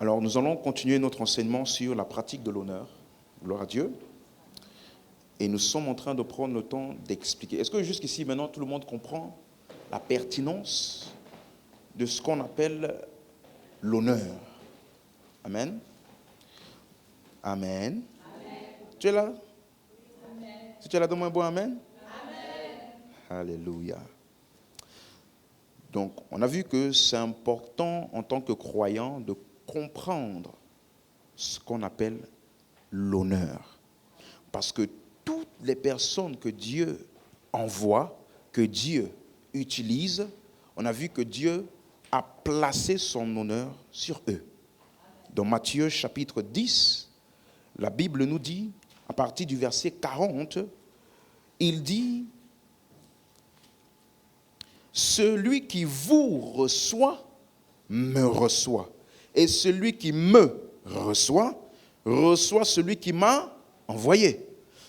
Alors, nous allons continuer notre enseignement sur la pratique de l'honneur. Gloire à Dieu. Et nous sommes en train de prendre le temps d'expliquer. Est-ce que jusqu'ici, maintenant, tout le monde comprend la pertinence de ce qu'on appelle l'honneur? Amen. Amen. Amen. Tu es là? Amen. Si tu es là, donne-moi un bon amen. Amen. Alléluia. Donc, on a vu que c'est important en tant que croyant de comprendre ce qu'on appelle l'honneur. Parce que toutes les personnes que Dieu envoie, que Dieu utilise, on a vu que Dieu a placé son honneur sur eux. Dans Matthieu chapitre 10, la Bible nous dit, à partir du verset 40, il dit: celui qui vous reçoit, me reçoit. Et celui qui me reçoit, reçoit celui qui m'a envoyé.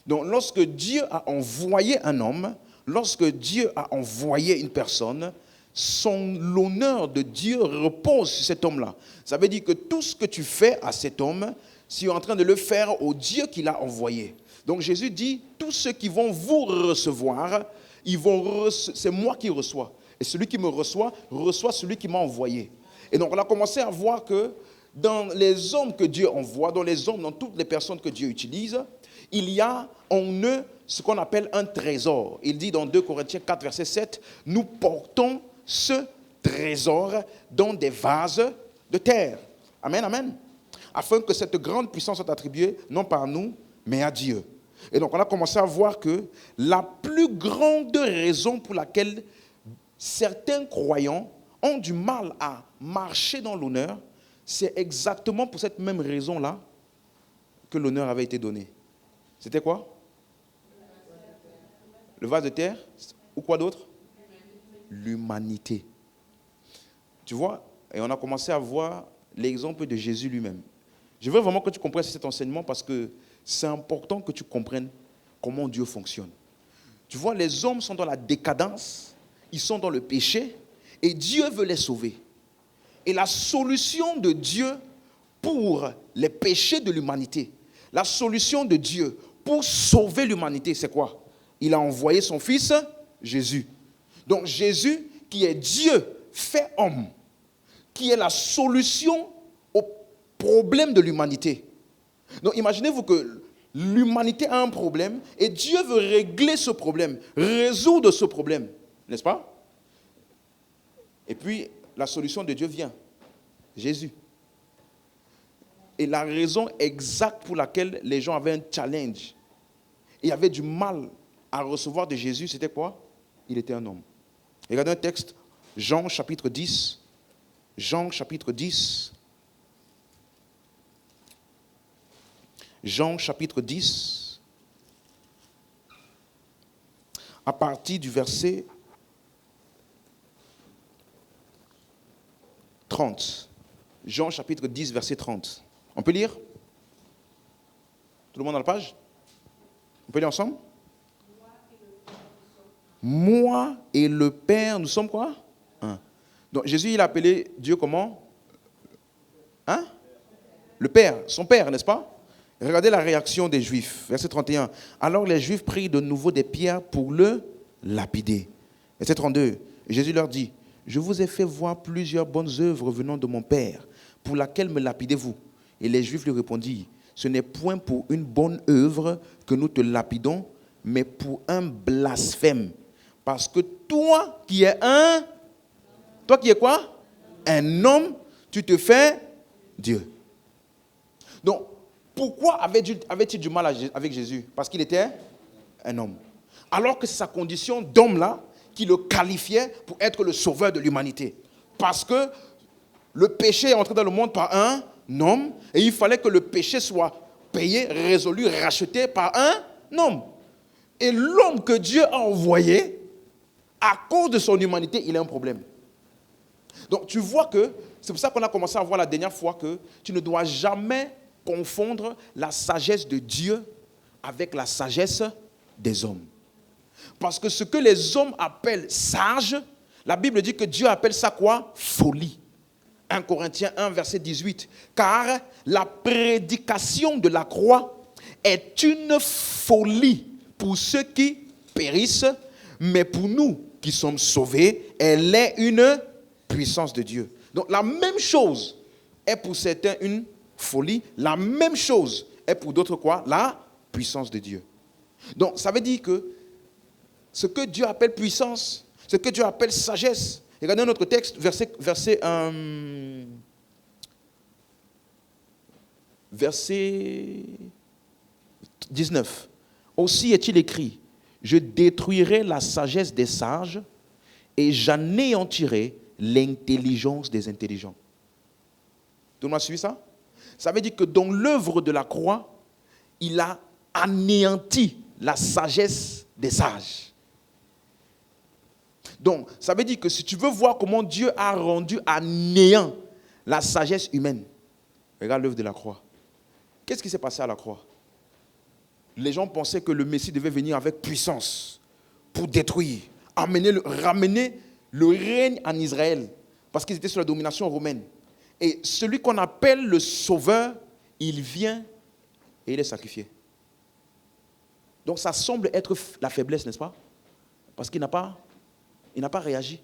Donc, lorsque Dieu a envoyé un homme, lorsque Dieu a envoyé une personne, l'honneur de Dieu repose sur cet homme-là. Ça veut dire que tout ce que tu fais à cet homme, tu es en train de le faire au Dieu qui l'a envoyé. Donc, Jésus dit, tous ceux qui vont vous recevoir, c'est moi qui reçois. Et celui qui me reçoit, reçoit celui qui m'a envoyé. Et donc, on a commencé à voir que dans les hommes que Dieu envoie, dans toutes les personnes que Dieu utilise, il y a en eux ce qu'on appelle un trésor. Il dit dans 2 Corinthiens 4, verset 7, « Nous portons ce trésor dans des vases de terre. » Amen, amen. Afin que cette grande puissance soit attribuée, non pas à nous, mais à Dieu. Et donc, on a commencé à voir que la plus grande raison pour laquelle certains croyants ont du mal à marcher dans l'honneur, c'est exactement pour cette même raison-là que l'honneur avait été donné. C'était quoi? Le vase de terre? Ou quoi d'autre? L'humanité. Tu vois? Et on a commencé à voir l'exemple de Jésus lui-même. Je veux vraiment que tu comprennes cet enseignement parce que c'est important que tu comprennes comment Dieu fonctionne. Tu vois, les hommes sont dans la décadence, ils sont dans le péché et Dieu veut les sauver. Et la solution de Dieu pour les péchés de l'humanité, la solution de Dieu pour sauver l'humanité, c'est quoi? Il a envoyé son fils Jésus. Donc Jésus, qui est Dieu fait homme, qui est la solution au problème de l'humanité. Donc imaginez-vous que l'humanité a un problème et Dieu veut régler ce problème, résoudre ce problème, n'est-ce pas? Et puis la solution de Dieu vient, Jésus. Et la raison exacte pour laquelle les gens avaient un challenge et avaient du mal à recevoir de Jésus, c'était quoi? Il était un homme. Regardez un texte, Jean chapitre 10. Jean chapitre 10. Jean chapitre 10. À partir du verset 30. Jean chapitre 10, verset 30. On peut lire? Tout le monde a la page? On peut lire ensemble? Moi et le Père, nous sommes quoi? Un. Donc Jésus, il a appelé Dieu comment? Hein? Le Père, son Père, n'est-ce pas? Regardez la réaction des Juifs. Verset 31. Alors les Juifs prirent de nouveau des pierres pour le lapider. Verset 32. Jésus leur dit: je vous ai fait voir plusieurs bonnes œuvres venant de mon Père. Pour laquelle me lapidez-vous? Et les Juifs lui répondirent: ce n'est point pour une bonne œuvre que nous te lapidons, mais pour un blasphème. Parce que toi qui es quoi? Un homme, tu te fais Dieu. Donc, pourquoi avait-il du mal avec Jésus? Parce qu'il était un homme. Alors que c'est sa condition d'homme-là qui le qualifiait pour être le sauveur de l'humanité. Parce que le péché est entré dans le monde par un homme et il fallait que le péché soit payé, résolu, racheté par un homme. Et l'homme que Dieu a envoyé, à cause de son humanité, il a un problème. Donc tu vois que, c'est pour ça qu'on a commencé à voir la dernière fois que tu ne dois jamais confondre la sagesse de Dieu avec la sagesse des hommes. Parce que ce que les hommes appellent sage, la Bible dit que Dieu appelle ça quoi? Folie. 1 Corinthiens 1, verset 18. Car la prédication de la croix est une folie pour ceux qui périssent, mais pour nous qui sommes sauvés, elle est une puissance de Dieu. Donc la même chose est pour certains une folie, la même chose est pour d'autres quoi? La puissance de Dieu. Donc ça veut dire que ce que Dieu appelle puissance, ce que Dieu appelle sagesse. Regardez notre texte, verset 19. Aussi est-il écrit, je détruirai la sagesse des sages et j'anéantirai l'intelligence des intelligents. Tout le monde a suivi ça? Ça veut dire que dans l'œuvre de la croix, il a anéanti la sagesse des sages. Donc, ça veut dire que si tu veux voir comment Dieu a rendu à néant la sagesse humaine, regarde l'œuvre de la croix. Qu'est-ce qui s'est passé à la croix? Les gens pensaient que le Messie devait venir avec puissance pour détruire, ramener le règne en Israël, parce qu'ils étaient sous la domination romaine. Et celui qu'on appelle le Sauveur, il vient et il est sacrifié. Donc ça semble être la faiblesse, n'est-ce pas? Parce qu'il n'a pas réagi.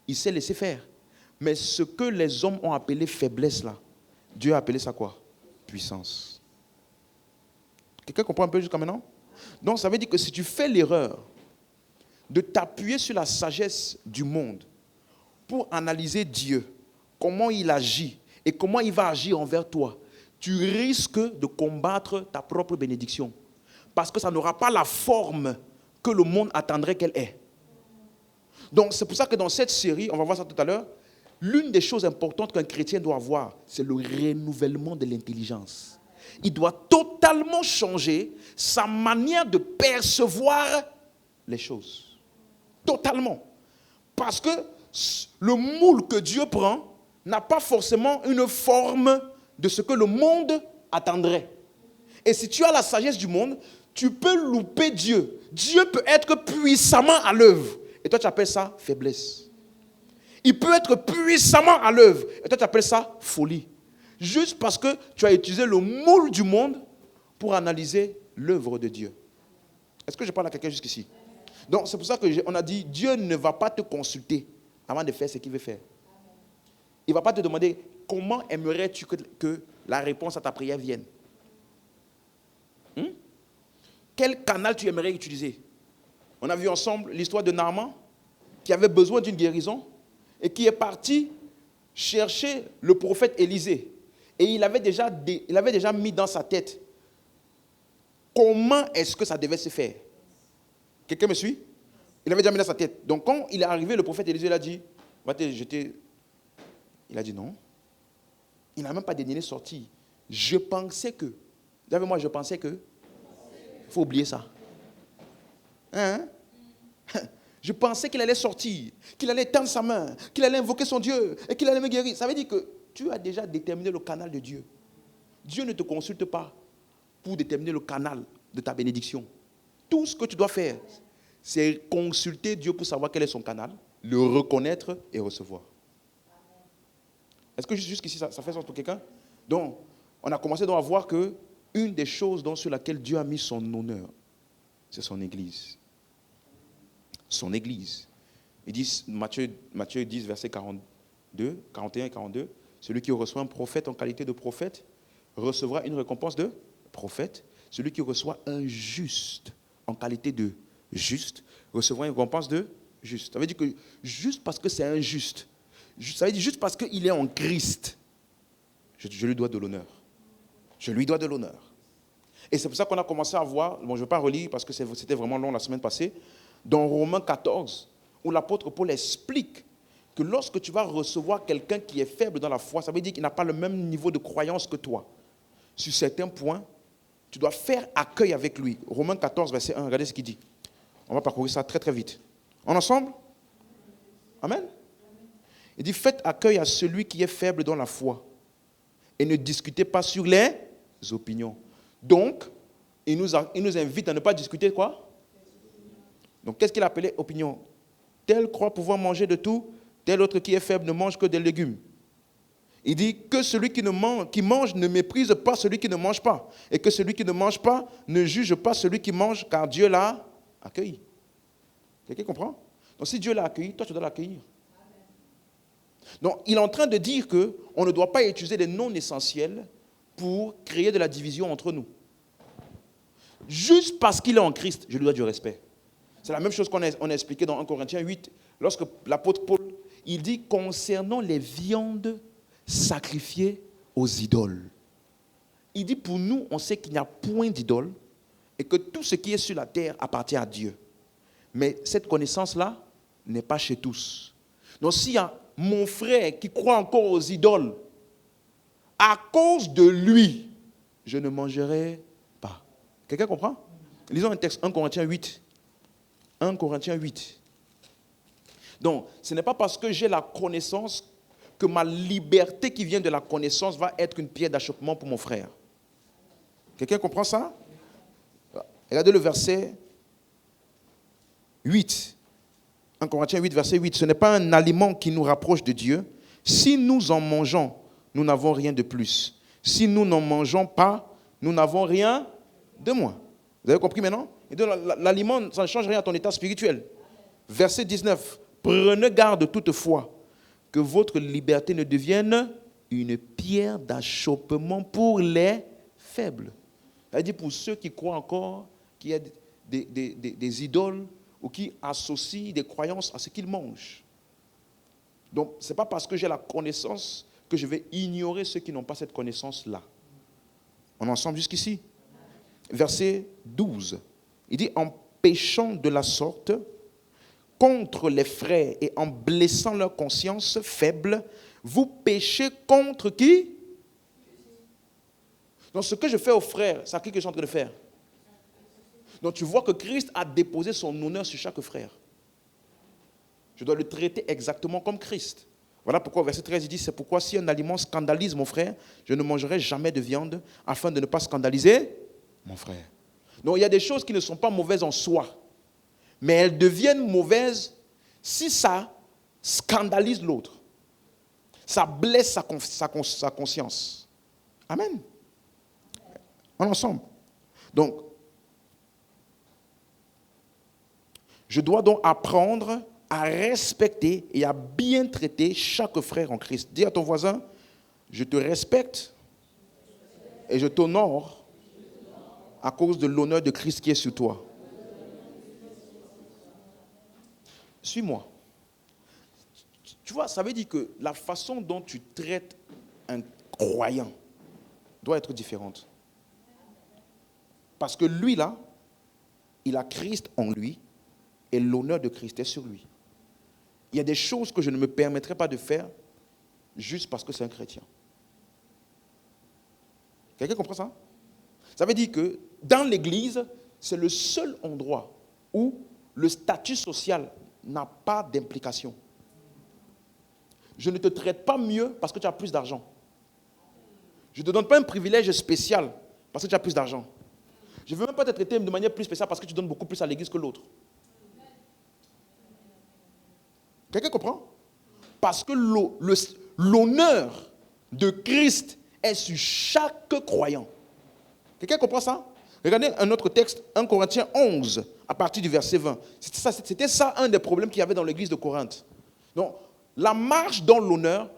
Il s'est laissé faire. Mais ce que les hommes ont appelé faiblesse là, Dieu a appelé ça quoi? Puissance. Quelqu'un comprend un peu jusqu'à maintenant? Donc ça veut dire que si tu fais l'erreur de t'appuyer sur la sagesse du monde pour analyser Dieu, comment il agit et comment il va agir envers toi, tu risques de combattre ta propre bénédiction. Parce que ça n'aura pas la forme que le monde attendrait qu'elle ait. Donc c'est pour ça que dans cette série, on va voir ça tout à l'heure, l'une des choses importantes qu'un chrétien doit avoir, c'est le renouvellement de l'intelligence. Il doit totalement changer sa manière de percevoir les choses. Totalement. Parce que le moule que Dieu prend n'a pas forcément une forme de ce que le monde attendrait. Et si tu as la sagesse du monde, tu peux louper Dieu. Dieu peut être puissamment à l'œuvre. Et toi, tu appelles ça faiblesse. Il peut être puissamment à l'œuvre. Et toi, tu appelles ça folie. Juste parce que tu as utilisé le moule du monde pour analyser l'œuvre de Dieu. Est-ce que je parle à quelqu'un jusqu'ici? Donc, c'est pour ça qu'on a dit, Dieu ne va pas te consulter avant de faire ce qu'il veut faire. Il ne va pas te demander, comment aimerais-tu que la réponse à ta prière vienne? Quel canal tu aimerais utiliser? On a vu ensemble l'histoire de Naaman, qui avait besoin d'une guérison, et qui est parti chercher le prophète Élisée. Et il avait déjà mis dans sa tête comment est-ce que ça devait se faire. Quelqu'un me suit? Il avait déjà mis dans sa tête. Donc quand il est arrivé, le prophète Élisée il a dit, va te jeter. Il a dit non. Il n'a même pas daigné sortir. Je pensais que. Vous savez, moi, je pensais que. Il faut oublier ça. Hein? Je pensais qu'il allait sortir, qu'il allait tendre sa main, qu'il allait invoquer son Dieu et qu'il allait me guérir. Ça veut dire que tu as déjà déterminé le canal de Dieu. Dieu ne te consulte pas pour déterminer le canal de ta bénédiction. Tout ce que tu dois faire, c'est consulter Dieu pour savoir quel est son canal, le reconnaître et recevoir. Est-ce que jusqu'ici, ça fait sens pour quelqu'un? Donc, on a commencé donc à voir que une des choses sur laquelle Dieu a mis son honneur, c'est son Église. Son Église. Il dit, Matthieu 10, versets 41 et 42, celui qui reçoit un prophète en qualité de prophète recevra une récompense de prophète. Celui qui reçoit un juste en qualité de juste recevra une récompense de juste. Ça veut dire que juste parce que c'est un juste, ça veut dire juste parce qu'il est en Christ, je lui dois de l'honneur. Je lui dois de l'honneur. Et c'est pour ça qu'on a commencé à voir, bon je ne vais pas relire parce que c'était vraiment long la semaine passée, dans Romains 14, où l'apôtre Paul explique que lorsque tu vas recevoir quelqu'un qui est faible dans la foi, ça veut dire qu'il n'a pas le même niveau de croyance que toi. Sur certains points, tu dois faire accueil avec lui. Romains 14, verset 1, regardez ce qu'il dit. On va parcourir ça très très vite. En ensemble? Amen. Il dit, faites accueil à celui qui est faible dans la foi et ne discutez pas sur les opinions. Donc, il nous invite à ne pas discuter quoi? Donc, qu'est-ce qu'il a appelé opinion? Tel croit pouvoir manger de tout, tel autre qui est faible ne mange que des légumes. Il dit que celui qui mange ne méprise pas celui qui ne mange pas. Et que celui qui ne mange pas ne juge pas celui qui mange, car Dieu l'a accueilli. Quelqu'un comprend? Donc si Dieu l'a accueilli, toi tu dois l'accueillir. Donc il est en train de dire qu'on ne doit pas utiliser des non essentiels pour créer de la division entre nous. Juste parce qu'il est en Christ, je lui dois du respect. C'est la même chose qu'on a expliqué dans 1 Corinthiens 8, lorsque l'apôtre Paul, il dit concernant les viandes sacrifiées aux idoles. Il dit pour nous, on sait qu'il n'y a point d'idole et que tout ce qui est sur la terre appartient à Dieu. Mais cette connaissance-là n'est pas chez tous. Donc s'il y a mon frère qui croit encore aux idoles, à cause de lui, je ne mangerai pas. Quelqu'un comprend? Lisons un texte, 1 Corinthiens 8. 1 Corinthiens 8. Donc, ce n'est pas parce que j'ai la connaissance que ma liberté qui vient de la connaissance va être une pierre d'achoppement pour mon frère. Quelqu'un comprend ça? Regardez le verset 8. 1 Corinthiens 8, verset 8. Ce n'est pas un aliment qui nous rapproche de Dieu. Si nous en mangeons, nous n'avons rien de plus. Si nous n'en mangeons pas, nous n'avons rien de moins. Vous avez compris maintenant? Et donc, l'aliment, ça ne change rien à ton état spirituel. Verset 19. Prenez garde toutefois que votre liberté ne devienne une pierre d'achoppement pour les faibles. C'est-à-dire pour ceux qui croient encore qu'il y a des idoles ou qui associent des croyances à ce qu'ils mangent. Donc, ce n'est pas parce que j'ai la connaissance que je vais ignorer ceux qui n'ont pas cette connaissance-là. On est ensemble jusqu'ici? Verset 12. Il dit, en péchant de la sorte contre les frères et en blessant leur conscience faible, vous péchez contre qui? Donc ce que je fais aux frères, c'est à qui que je suis en train de faire? Donc tu vois que Christ a déposé son honneur sur chaque frère. Je dois le traiter exactement comme Christ. Voilà pourquoi au verset 13 il dit, c'est pourquoi si un aliment scandalise mon frère, je ne mangerai jamais de viande afin de ne pas scandaliser mon frère. Donc il y a des choses qui ne sont pas mauvaises en soi, mais elles deviennent mauvaises si ça scandalise l'autre. Ça blesse sa conscience. Amen. On est ensemble. Donc, je dois donc apprendre à respecter et à bien traiter chaque frère en Christ. Dis à ton voisin, je te respecte et je t'honore à cause de l'honneur de Christ qui est sur toi. Suis-moi. Tu vois, ça veut dire que la façon dont tu traites un croyant doit être différente. Parce que lui, là, il a Christ en lui et l'honneur de Christ est sur lui. Il y a des choses que je ne me permettrai pas de faire juste parce que c'est un chrétien. Quelqu'un comprend ça? Ça veut dire que dans l'Église, c'est le seul endroit où le statut social n'a pas d'implication. Je ne te traite pas mieux parce que tu as plus d'argent. Je ne te donne pas un privilège spécial parce que tu as plus d'argent. Je ne veux même pas te traiter de manière plus spéciale parce que tu donnes beaucoup plus à l'Église que l'autre. Quelqu'un comprend? Parce que l'honneur de Christ est sur chaque croyant. Quelqu'un comprend ça? Regardez un autre texte, 1 Corinthiens 11, à partir du verset 20. C'était ça un des problèmes qu'il y avait dans l'église de Corinthe. Donc, la marche dans l'honneur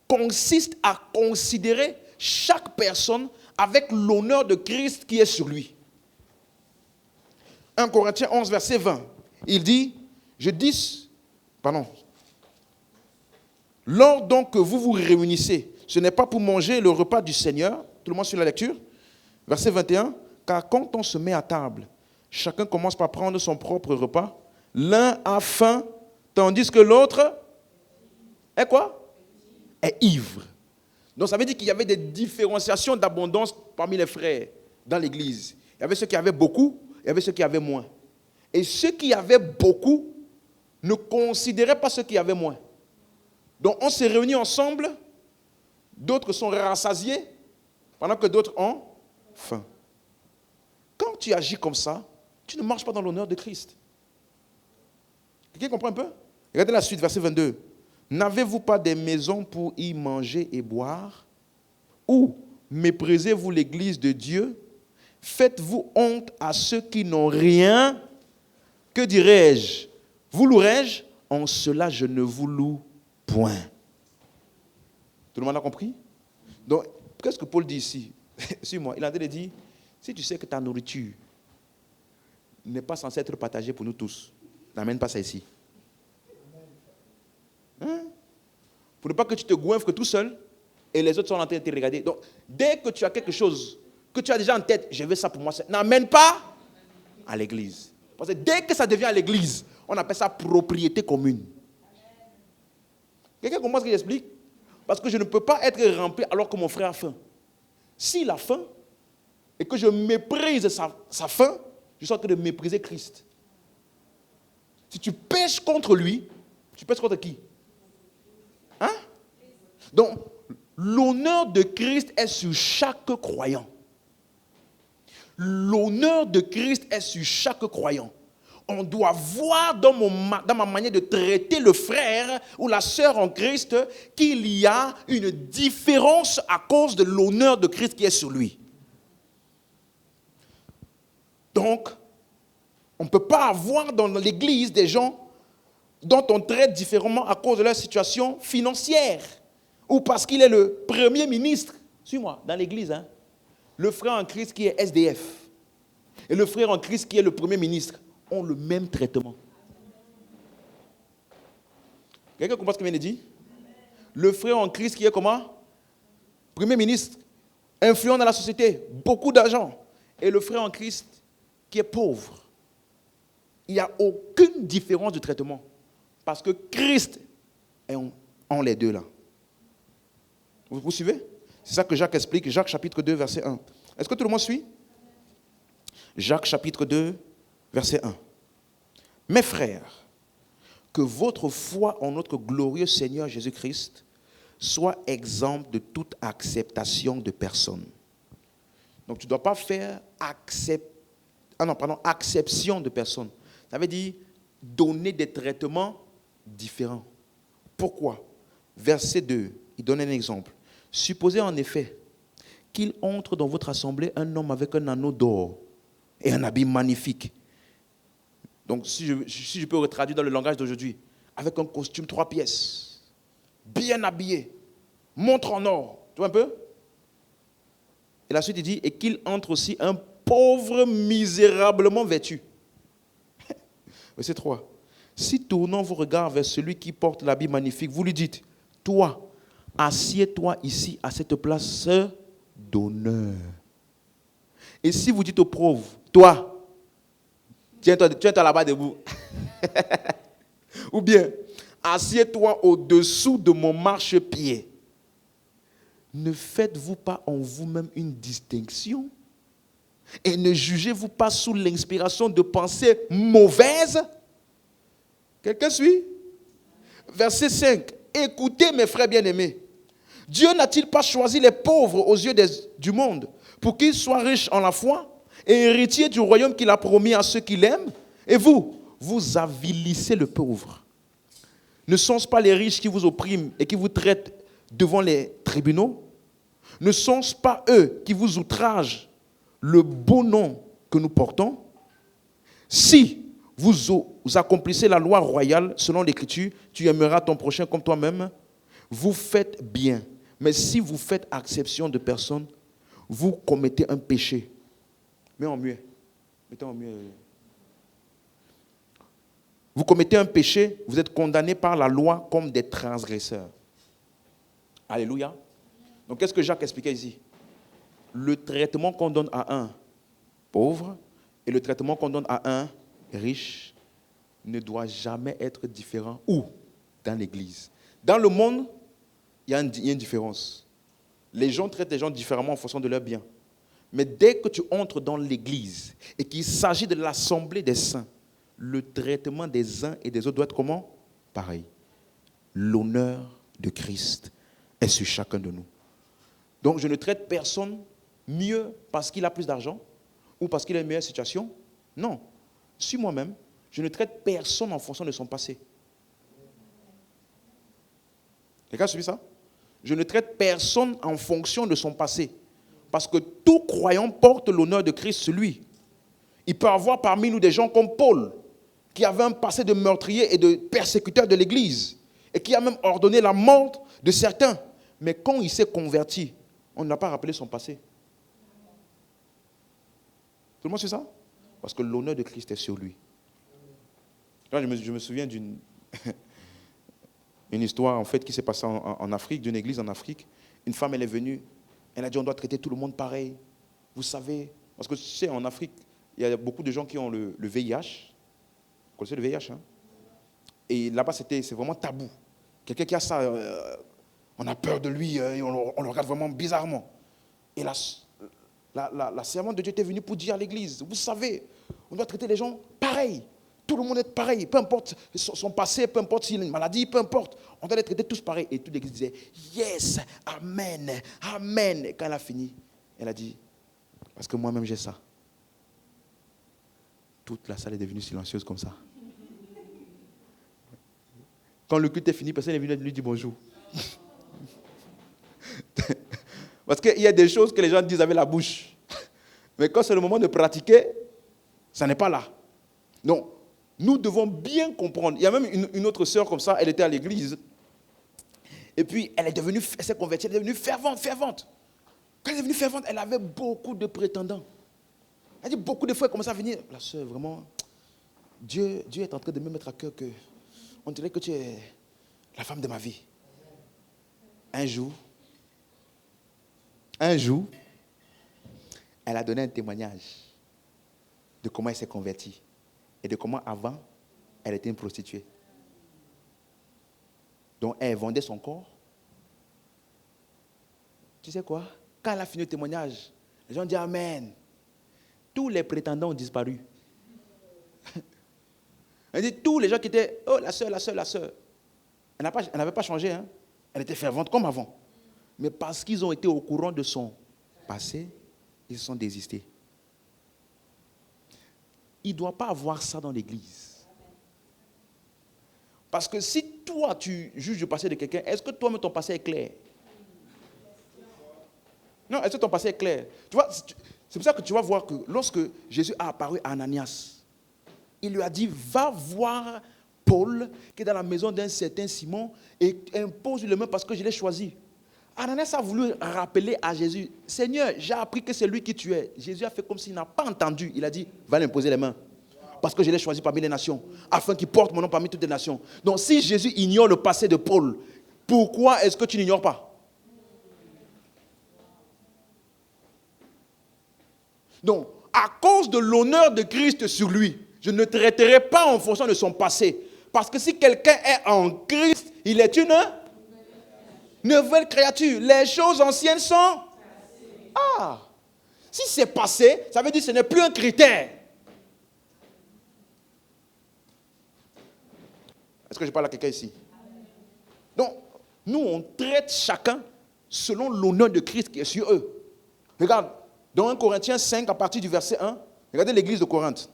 consiste à considérer chaque personne avec l'honneur de Christ qui est sur lui. 1 Corinthiens 11, verset 20. Il dit, lors donc que vous vous réunissez, ce n'est pas pour manger le repas du Seigneur, tout le monde suit la lecture, verset 21, car quand on se met à table, chacun commence par prendre son propre repas, l'un a faim, tandis que l'autre est quoi? Est ivre. Donc ça veut dire qu'il y avait des différenciations d'abondance parmi les frères dans l'église. Il y avait ceux qui avaient beaucoup, il y avait ceux qui avaient moins. Et ceux qui avaient beaucoup ne considéraient pas ceux qui avaient moins. Donc on s'est réunis ensemble, d'autres sont rassasiés, pendant que d'autres ont faim. Quand tu agis comme ça, tu ne marches pas dans l'honneur de Christ. Quelqu'un comprend un peu? Regardez la suite, verset 22. N'avez-vous pas des maisons pour y manger et boire? Ou méprisez-vous l'église de Dieu? Faites-vous honte à ceux qui n'ont rien? Que dirais-je? Vous louerai-je? En cela, je ne vous loue point. Tout le monde a compris? Donc, qu'est-ce que Paul dit ici? Suis-moi. Il a dit, si tu sais que ta nourriture n'est pas censée être partagée pour nous tous, n'amène pas ça ici. Hein? Pour ne pas que tu te goinfres que tout seul et les autres sont en train de te regarder. Donc, dès que tu as quelque chose que tu as déjà en tête, je veux ça pour moi, n'amène pas à l'église. Parce que dès que ça devient à l'église, on appelle ça propriété commune. Quelqu'un comprend ce que j'explique? Parce que je ne peux pas être rempli alors que mon frère a faim. S'il a faim et que je méprise sa faim, je suis en train de mépriser Christ. Si tu pèches contre lui, tu pèches contre qui? Hein? Donc, l'honneur de Christ est sur chaque croyant. L'honneur de Christ est sur chaque croyant. On doit voir dans ma manière de traiter le frère ou la sœur en Christ qu'il y a une différence à cause de l'honneur de Christ qui est sur lui. Donc, on ne peut pas avoir dans l'église des gens dont on traite différemment à cause de leur situation financière ou parce qu'il est le premier ministre. Suis-moi, dans l'église, hein, le frère en Christ qui est SDF et le frère en Christ qui est le premier ministre ont le même traitement. Quelqu'un comprend ce que je viens de dire? Le frère en Christ qui est comment? Premier ministre, influent dans la société, beaucoup d'argent. Et le frère en Christ qui est pauvre. Il n'y a aucune différence de traitement. Parce que Christ est en les deux là. Vous suivez? C'est ça que Jacques explique. Jacques chapitre 2, verset 1. Est-ce que tout le monde suit? Jacques chapitre 2, verset 1. Mes frères, que votre foi en notre glorieux Seigneur Jésus-Christ soit exempte de toute acceptation de personne. Donc tu ne dois pas faire acception de personne. Ça veut dire donner des traitements différents. Pourquoi? Verset 2, il donne un exemple. Supposez en effet qu'il entre dans votre assemblée un homme avec un anneau d'or et un habit magnifique. Donc, si je peux retraduire dans le langage d'aujourd'hui, avec un costume 3 pièces, bien habillé, montre en or, tu vois un peu? Et la suite, il dit, et qu'il entre aussi un pauvre misérablement vêtu. Verset 3. Si tournant vos regards vers celui qui porte l'habit magnifique, vous lui dites, toi, assieds-toi ici à cette place d'honneur. Et si vous dites au pauvre, toi, tiens-toi là-bas debout. Ou bien, assieds-toi au-dessous de mon marchepied. Ne faites-vous pas en vous-même une distinction? Et ne jugez-vous pas sous l'inspiration de pensées mauvaises? Quelqu'un suit? Verset 5. Écoutez mes frères bien-aimés. Dieu n'a-t-il pas choisi les pauvres aux yeux du monde pour qu'ils soient riches en la foi et héritiers du royaume qu'il a promis à ceux qui l'aiment? Et vous avilissez le pauvre. Ne sont-ce pas les riches qui vous oppriment et qui vous traitent devant les tribunaux? Ne sont-ce pas eux qui vous outragent le beau nom que nous portons? Si vous accomplissez la loi royale selon l'Écriture, tu aimeras ton prochain comme toi-même, vous faites bien. Mais si vous faites acception de personne, vous commettez un péché. Mets en mieux. Mettez en mieux. Vous commettez un péché, vous êtes condamnés par la loi comme des transgresseurs. Alléluia. Donc, qu'est-ce que Jacques expliquait ici? Le traitement qu'on donne à un pauvre et le traitement qu'on donne à un riche ne doit jamais être différent. Où? Dans l'église. Dans le monde, il y a une différence. Les gens traitent les gens différemment en fonction de leurs biens. Mais dès que tu entres dans l'église et qu'il s'agit de l'assemblée des saints, le traitement des uns et des autres doit être comment? Pareil. L'honneur de Christ est sur chacun de nous. Donc je ne traite personne mieux parce qu'il a plus d'argent ou parce qu'il a une meilleure situation. Non. Sur moi-même, je ne traite personne en fonction de son passé. Quelqu'un a suivi ça? Je ne traite personne en fonction de son passé. Parce que tout croyant porte l'honneur de Christ sur lui. Il peut y avoir parmi nous des gens comme Paul, qui avait un passé de meurtrier et de persécuteur de l'Église, et qui a même ordonné la mort de certains. Mais quand il s'est converti, on n'a pas rappelé son passé. Tout le monde sait ça? Parce que l'honneur de Christ est sur lui. Là, je me souviens d'une une histoire en fait, qui s'est passée en Afrique, d'une église en Afrique. Une femme, elle est venue, elle a dit on doit traiter tout le monde pareil. Vous savez, parce que tu sais, en Afrique, il y a beaucoup de gens qui ont le VIH. Vous connaissez le VIH, hein? Et là-bas, c'est vraiment tabou. Quelqu'un qui a ça, on a peur de lui, on le regarde vraiment bizarrement. Et la servante de Dieu était venue pour dire à l'église, vous savez, on doit traiter les gens pareil. Tout le monde est pareil, peu importe son passé, peu importe s'il a une maladie, peu importe. On doit les traiter tous pareil. Et toute l'église disait, yes, amen, amen. Et quand elle a fini, elle a dit, parce que moi-même j'ai ça. Toute la salle est devenue silencieuse comme ça. Quand le culte est fini, personne est venu lui dire bonjour. Parce qu'il y a des choses que les gens disent avec la bouche. Mais quand c'est le moment de pratiquer, ça n'est pas là. Donc, nous devons bien comprendre. Il y a même une autre sœur comme ça, elle était à l'église. Et puis, elle s'est convertie, elle est devenue fervente. Quand elle est devenue fervente, elle avait beaucoup de prétendants. Elle dit beaucoup de fois, elle commençait à venir. La sœur, vraiment, Dieu est en train de me mettre à cœur que on dirait que tu es la femme de ma vie. Un jour, elle a donné un témoignage de comment elle s'est convertie et de comment avant, elle était une prostituée. Donc, elle vendait son corps. Tu sais quoi? Quand elle a fini le témoignage, les gens disent Amen. Tous les prétendants ont disparu. Elle dit tous les gens qui étaient, oh la sœur. Elle n'avait pas changé, hein? Elle était fervente comme avant. Mais parce qu'ils ont été au courant de son passé, ils se sont désistés. Il ne doit pas avoir ça dans l'église. Parce que si toi, tu juges le passé de quelqu'un, est-ce que toi-même ton passé est clair? Non, est-ce que ton passé est clair? Tu vois, c'est pour ça que tu vas voir que lorsque Jésus a apparu à Ananias, il lui a dit, va voir Paul, qui est dans la maison d'un certain Simon, et impose le main parce que je l'ai choisi. Ananias a voulu rappeler à Jésus, Seigneur, j'ai appris que c'est lui qui tuait. Jésus a fait comme s'il n'a pas entendu. Il a dit, va lui imposer les mains. Parce que je l'ai choisi parmi les nations, afin qu'il porte mon nom parmi toutes les nations. Donc si Jésus ignore le passé de Paul, pourquoi est-ce que tu n'ignores pas? Donc, à cause de l'honneur de Christ sur lui, je ne traiterai pas en fonction de son passé. Parce que si quelqu'un est en Christ, il est une nouvelle créature. Les choses anciennes sont... Ah! Si c'est passé, ça veut dire que ce n'est plus un critère. Est-ce que je parle à quelqu'un ici? Donc, nous, on traite chacun selon l'honneur de Christ qui est sur eux. Regarde, dans 1 Corinthiens 5, à partir du verset 1, regardez l'église de Corinthe.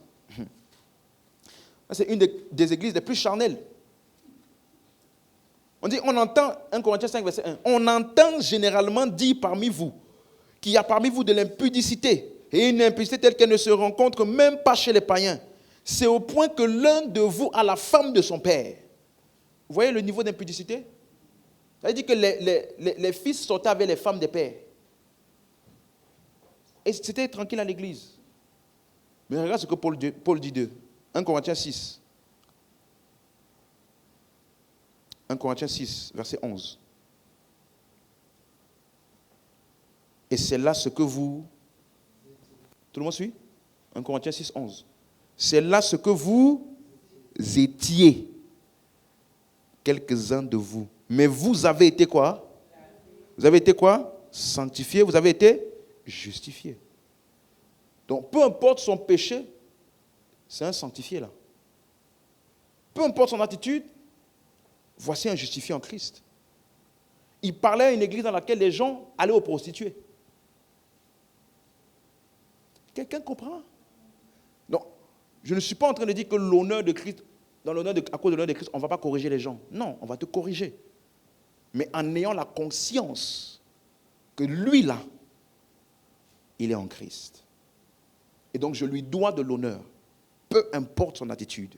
C'est une des églises les plus charnelles. On entend, 1 Corinthiens 5, verset 1, on entend généralement dire parmi vous qu'il y a parmi vous de l'impudicité, et une impudicité telle qu'elle ne se rencontre même pas chez les païens. C'est au point que l'un de vous a la femme de son père. Vous voyez le niveau d'impudicité? Ça veut dire que les fils sortaient avec les femmes des pères. Et c'était tranquille à l'église. Mais regarde ce que Paul dit d'eux. 1 Corinthiens 6. 1 Corinthiens 6, verset 11. Et c'est là ce que vous... Tout le monde suit? 1 Corinthiens 6, 11. C'est là ce que vous étiez. Quelques-uns de vous. Mais vous avez été quoi? Vous avez été quoi? Sanctifiés. Vous avez été justifiés. Donc, peu importe son péché, c'est un sanctifié là. Peu importe son attitude, voici un justifié en Christ. Il parlait à une église dans laquelle les gens allaient aux prostituées. Quelqu'un comprend? Donc, je ne suis pas en train de dire que l'honneur de Christ, à cause de l'honneur de Christ, on ne va pas corriger les gens. Non, on va te corriger. mais en ayant la conscience que lui, là, il est en Christ. Et donc, je lui dois de l'honneur, peu importe son attitude.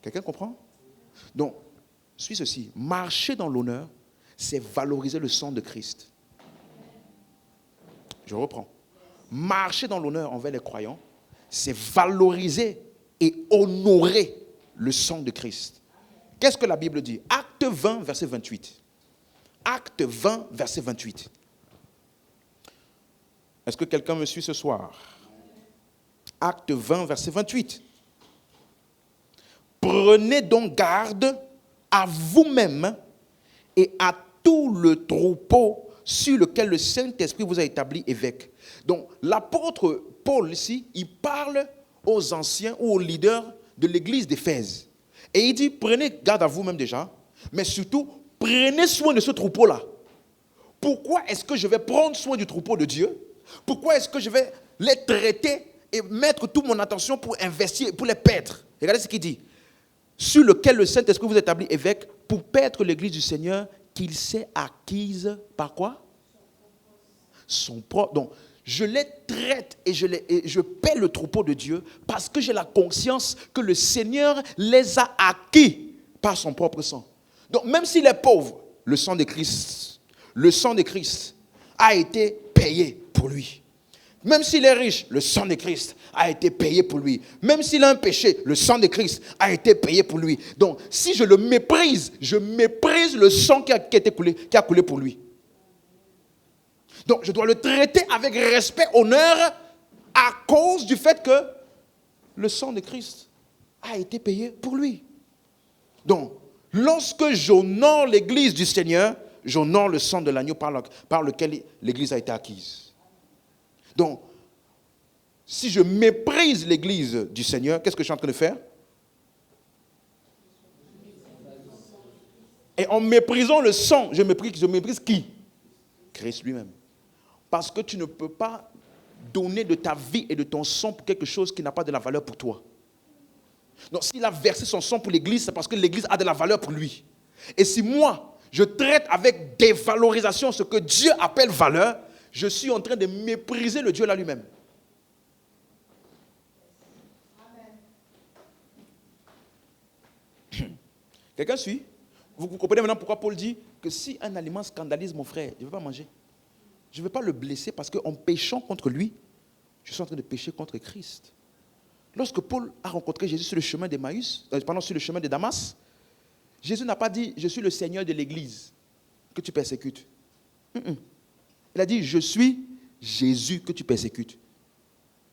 Quelqu'un comprend? Donc, suis ceci. Marcher dans l'honneur, c'est valoriser le sang de Christ. Je reprends. Marcher dans l'honneur envers les croyants, c'est valoriser et honorer le sang de Christ. Qu'est-ce que la Bible dit? Acte 20, verset 28. Acte 20, verset 28. Est-ce que quelqu'un me suit ce soir? Acte 20, verset 28. Prenez donc garde à vous-même et à tout le troupeau sur lequel le Saint-Esprit vous a établi évêque. Donc, l'apôtre Paul ici, il parle aux anciens ou aux leaders de l'église d'Éphèse. Et il dit, prenez garde à vous-même déjà, mais surtout, prenez soin de ce troupeau-là. Pourquoi est-ce que je vais prendre soin du troupeau de Dieu? Pourquoi est-ce que je vais les traiter et mettre toute mon attention pour investir, pour les paître? Regardez ce qu'il dit. Sur lequel le Saint-Esprit vous établit évêque pour paître l'église du Seigneur qu'il s'est acquise par quoi? Son propre. Donc, je les traite et je paie le troupeau de Dieu parce que j'ai la conscience que le Seigneur les a acquis par son propre sang. Donc, même s'il est pauvre, le sang de Christ a été payé pour lui. Même s'il est riche, le sang de Christ a été payé pour lui. Même s'il a un péché, le sang de Christ a été payé pour lui. Donc, si je le méprise, je méprise le sang qui a coulé pour lui. Donc, je dois le traiter avec respect, honneur, à cause du fait que le sang de Christ a été payé pour lui. Donc, lorsque j'honore l'église du Seigneur, j'honore le sang de l'agneau par lequel l'église a été acquise. Donc, si je méprise l'église du Seigneur, qu'est-ce que je suis en train de faire? Et en méprisant le sang, je méprise qui? Christ lui-même. Parce que tu ne peux pas donner de ta vie et de ton sang pour quelque chose qui n'a pas de la valeur pour toi. Donc, s'il a versé son sang pour l'église, c'est parce que l'église a de la valeur pour lui. Et si moi, je traite avec dévalorisation ce que Dieu appelle valeur, je suis en train de mépriser le Dieu là lui-même. Amen. Quelqu'un suit? Vous comprenez maintenant pourquoi Paul dit que si un aliment scandalise mon frère, je ne vais pas manger. Je ne vais pas le blesser parce qu'en péchant contre lui, je suis en train de pécher contre Christ. Lorsque Paul a rencontré Jésus sur le chemin d'Emmaüs, sur le chemin de Damas, Jésus n'a pas dit « Je suis le Seigneur de l'église que tu persécutes ». Il a dit, je suis Jésus que tu persécutes.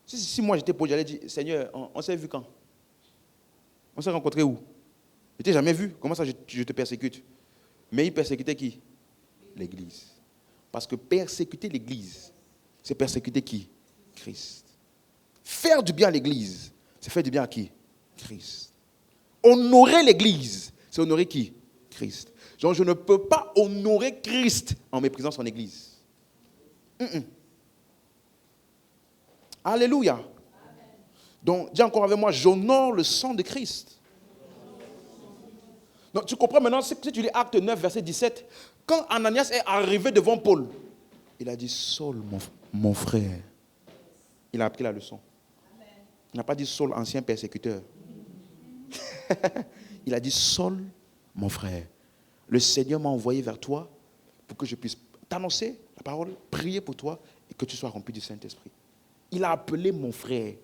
Si moi j'étais Paul, j'allais dire, Seigneur, on s'est vu quand? On s'est rencontrés où? Je t'ai jamais vu. Comment ça je te persécute? Mais il persécutait qui? L'église. Parce que persécuter l'église, c'est persécuter qui? Christ. Faire du bien à l'église, c'est faire du bien à qui? Christ. Honorer l'église, c'est honorer qui? Christ. Donc je ne peux pas honorer Christ en méprisant son église. Alléluia. Amen. Donc, dis encore avec moi, j'honore le sang de Christ. Donc, tu comprends maintenant, si tu lis Acte 9, verset 17, quand Ananias est arrivé devant Paul, il a dit, Saul, mon frère. Il a appris la leçon. Amen. Il n'a pas dit Saul, ancien persécuteur. Il a dit, Saul, mon frère, le Seigneur m'a envoyé vers toi pour que je puisse t'annoncer la parole, prier pour toi et que tu sois rempli du Saint-Esprit. Il a appelé mon frère.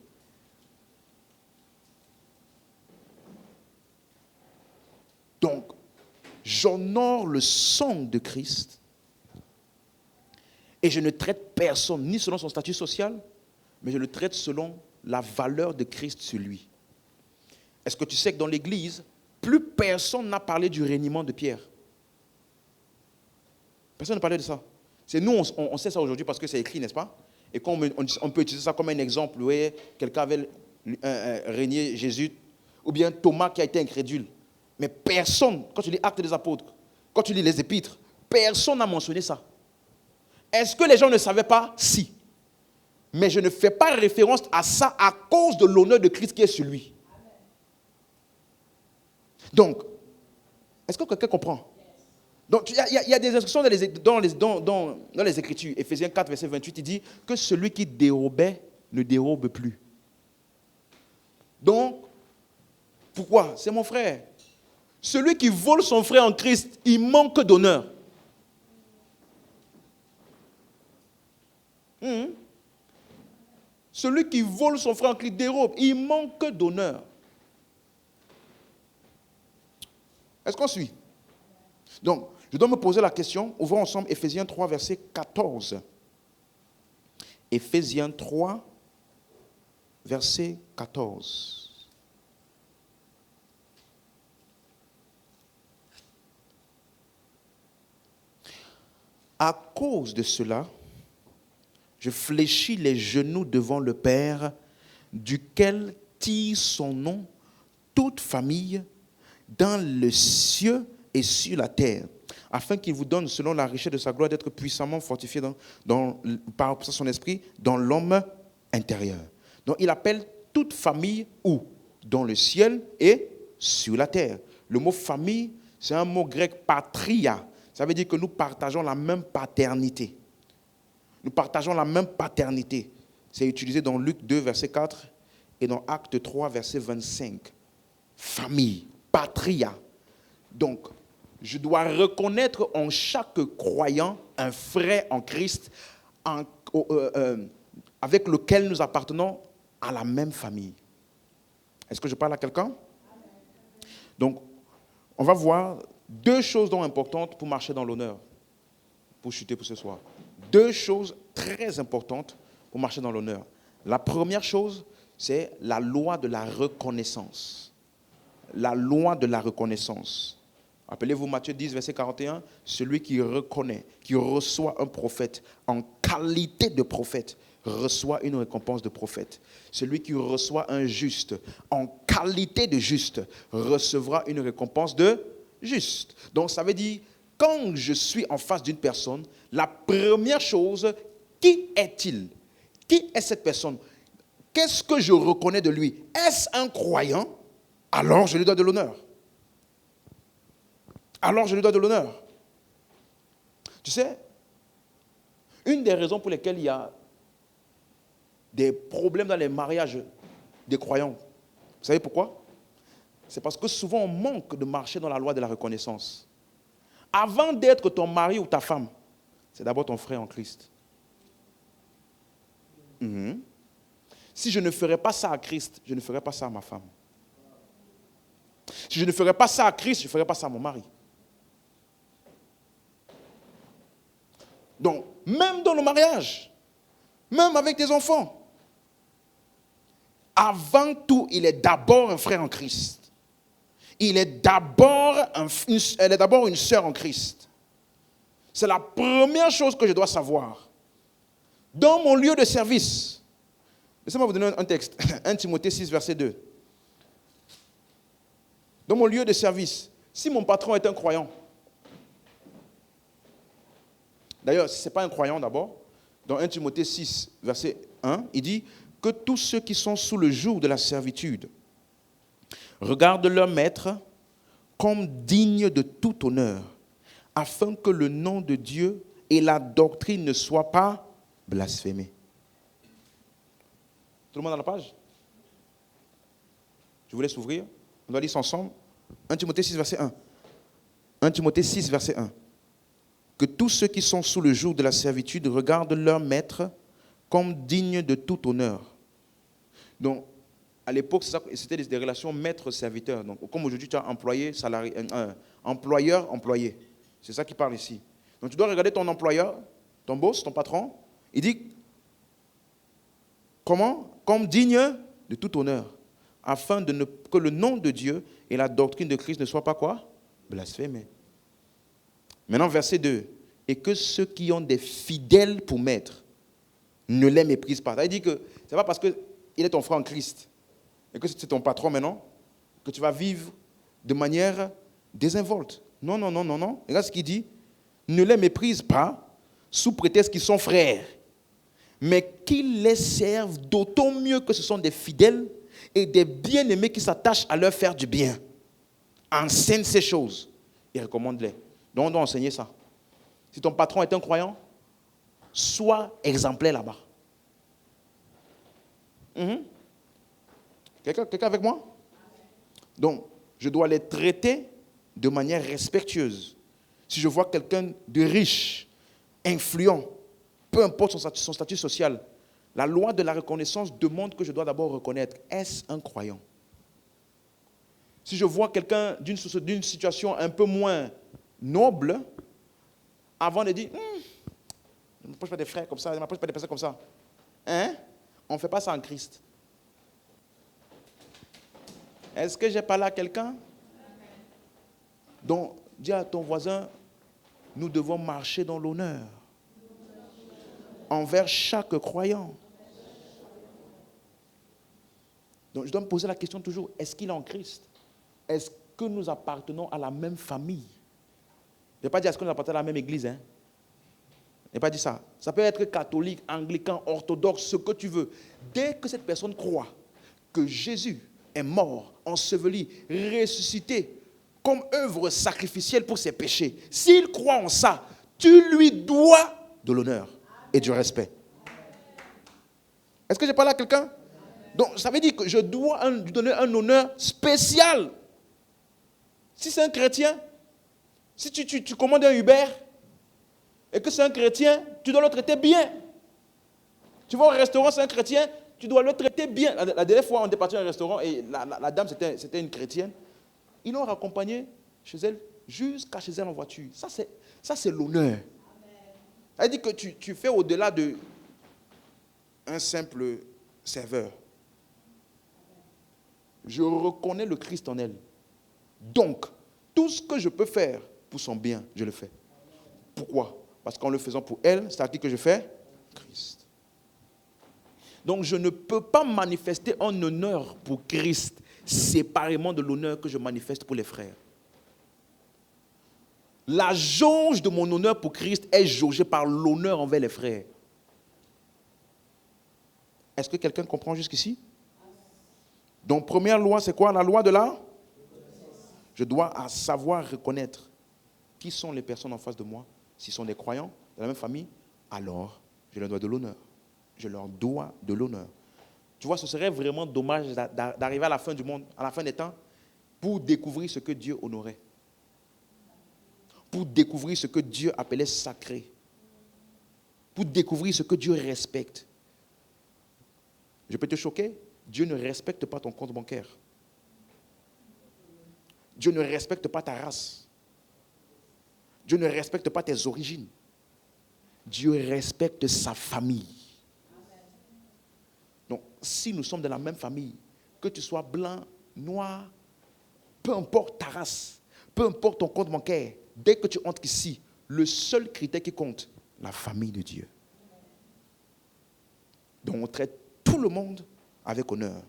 Donc, j'honore le sang de Christ et je ne traite personne ni selon son statut social, mais je le traite selon la valeur de Christ sur lui. Est-ce que tu sais que dans l'Église, plus personne n'a parlé du reniement de Pierre? Personne n'a parlé de ça. C'est nous, on sait ça aujourd'hui parce que c'est écrit, n'est-ce pas? Et on peut utiliser ça comme un exemple. Vous voyez, quelqu'un avait régné Jésus, ou bien Thomas qui a été incrédule. Mais personne, quand tu lis Actes des Apôtres, quand tu lis les Épîtres, personne n'a mentionné ça. Est-ce que les gens ne savaient pas? Si. Mais je ne fais pas référence à ça à cause de l'honneur de Christ qui est sur lui. Donc, est-ce que quelqu'un comprend? Donc, il y a des instructions dans les Écritures. Éphésiens 4, verset 28, il dit que celui qui dérobait ne dérobe plus. Donc, pourquoi? C'est mon frère. Celui qui vole son frère en Christ, il manque d'honneur. Celui qui vole son frère en Christ dérobe, il manque d'honneur. Est-ce qu'on suit? Donc, je dois me poser la question. Ouvrons ensemble Éphésiens 3, verset 14. Éphésiens 3, verset 14. À cause de cela, je fléchis les genoux devant le Père, duquel tire son nom toute famille dans le ciel et sur la terre, afin qu'il vous donne, selon la richesse de sa gloire, d'être puissamment fortifié par son esprit dans l'homme intérieur. Donc il appelle toute famille où? Dans le ciel et sur la terre. Le mot famille, c'est un mot grec patria. Ça veut dire que nous partageons la même paternité. Nous partageons la même paternité. C'est utilisé dans Luc 2, verset 4 et dans Acte 3, verset 25. Famille, patria. Donc, je dois reconnaître en chaque croyant un frère en Christ avec lequel nous appartenons à la même famille. Est-ce que je parle à quelqu'un? Donc, on va voir deux choses donc importantes pour marcher dans l'honneur, pour chuter pour ce soir. Deux choses très importantes pour marcher dans l'honneur. La première chose, c'est la loi de la reconnaissance. La loi de la reconnaissance. Rappelez-vous Matthieu 10, verset 41, celui qui reconnaît, qui reçoit un prophète en qualité de prophète, reçoit une récompense de prophète. Celui qui reçoit un juste en qualité de juste recevra une récompense de juste. Donc ça veut dire, quand je suis en face d'une personne, la première chose, qui est-il? Qui est cette personne? Qu'est-ce que je reconnais de lui? Est-ce un croyant? Alors je lui dois de l'honneur. Alors je lui dois de l'honneur. Tu sais, une des raisons pour lesquelles il y a des problèmes dans les mariages des croyants, vous savez pourquoi? C'est parce que souvent on manque de marcher dans la loi de la reconnaissance. Avant d'être ton mari ou ta femme, c'est d'abord ton frère en Christ. Si je ne ferais pas ça à Christ, je ne ferais pas ça à ma femme. Si je ne ferais pas ça à Christ, je ne ferais pas ça à mon mari. Donc, même dans le mariage, même avec tes enfants, avant tout, il est d'abord un frère en Christ. Elle est d'abord une sœur en Christ. C'est la première chose que je dois savoir. Dans mon lieu de service, laissez-moi vous donner un texte, 1 Timothée 6, verset 2. Dans mon lieu de service, si mon patron est un croyant, d'ailleurs, si ce n'est pas un croyant d'abord, dans 1 Timothée 6, verset 1, il dit que tous ceux qui sont sous le joug de la servitude regardent leur maître comme digne de tout honneur, afin que le nom de Dieu et la doctrine ne soient pas blasphémés. Tout le monde a la page? Je vous laisse ouvrir. On doit lire ça ensemble. 1 Timothée 6, verset 1. 1 Timothée 6, verset 1. Que tous ceux qui sont sous le joug de la servitude regardent leur maître comme digne de tout honneur. Donc, à l'époque, c'était des relations maître-serviteur. Donc, comme aujourd'hui, tu as employé, salarié, employeur, employé. C'est ça qui parle ici. Donc, tu dois regarder ton employeur, ton boss, ton patron. Il dit, comment? Comme digne de tout honneur, afin que le nom de Dieu et la doctrine de Christ ne soient pas quoi? Blasphémés. Maintenant, verset 2. Et que ceux qui ont des fidèles pour maître ne les méprisent pas. Ça veut dire que ce n'est pas parce qu'il est ton frère en Christ et que c'est ton patron maintenant que tu vas vivre de manière désinvolte. Non, non, non, non, non. Regarde ce qu'il dit. Ne les méprise pas sous prétexte qu'ils sont frères, mais qu'ils les servent d'autant mieux que ce sont des fidèles et des bien-aimés qui s'attachent à leur faire du bien. Enseigne ces choses et recommande-les. Donc on doit enseigner ça. Si ton patron est un croyant, sois exemplaire là-bas. Quelqu'un avec moi? Donc, je dois les traiter de manière respectueuse. Si je vois quelqu'un de riche, influent, peu importe son statut social, la loi de la reconnaissance demande que je dois d'abord reconnaître, est-ce un croyant? Si je vois quelqu'un d'une situation un peu moins noble, avant de dire, je ne m'approche pas des frères comme ça, je ne m'approche pas des personnes comme ça. Hein? On ne fait pas ça en Christ. Est-ce que j'ai parlé à quelqu'un? Donc, dis à ton voisin, nous devons marcher dans l'honneur envers chaque croyant. Donc, je dois me poser la question toujours, est-ce qu'il est en Christ? Est-ce que nous appartenons à la même famille? Je n'ai pas dit est-ce que nous appartenons à la même église. Hein? Je n'ai pas dit ça. Ça peut être catholique, anglican, orthodoxe, ce que tu veux. Dès que cette personne croit que Jésus est mort, enseveli, ressuscité, comme œuvre sacrificielle pour ses péchés, s'il croit en ça, tu lui dois de l'honneur et du respect. Est-ce que j'ai parlé à quelqu'un? Donc, ça veut dire que je dois lui donner un honneur spécial. Si c'est un chrétien, si tu commandes un Uber et que c'est un chrétien, tu dois le traiter bien. Tu vas au restaurant, c'est un chrétien, tu dois le traiter bien. La dernière fois, on est parti à un restaurant et la dame, c'était une chrétienne. Ils l'ont raccompagnée chez elle, jusqu'à chez elle en voiture. Ça, c'est l'honneur. Elle dit que tu fais au-delà de un simple serveur. Je reconnais le Christ en elle. Donc, tout ce que je peux faire pour son bien, je le fais. Pourquoi? Parce qu'en le faisant pour elle, c'est à qui que je fais? Christ. Donc, je ne peux pas manifester un honneur pour Christ séparément de l'honneur que je manifeste pour les frères. La jauge de mon honneur pour Christ est jaugée par l'honneur envers les frères. Est-ce que quelqu'un comprend jusqu'ici? Donc, première loi, c'est quoi? La loi de la? Je dois savoir reconnaître qui sont les personnes en face de moi. S'ils sont des croyants de la même famille, alors je leur dois de l'honneur. Je leur dois de l'honneur. Tu vois, ce serait vraiment dommage d'arriver à la fin du monde, à la fin des temps, pour découvrir ce que Dieu honorait. Pour découvrir ce que Dieu appelait sacré. Pour découvrir ce que Dieu respecte. Je peux te choquer, Dieu ne respecte pas ton compte bancaire. Dieu ne respecte pas ta race. Dieu ne respecte pas tes origines. Dieu respecte sa famille. Donc, si nous sommes de la même famille, que tu sois blanc, noir, peu importe ta race, peu importe ton compte bancaire, dès que tu entres ici, le seul critère qui compte, la famille de Dieu. Donc, on traite tout le monde avec honneur.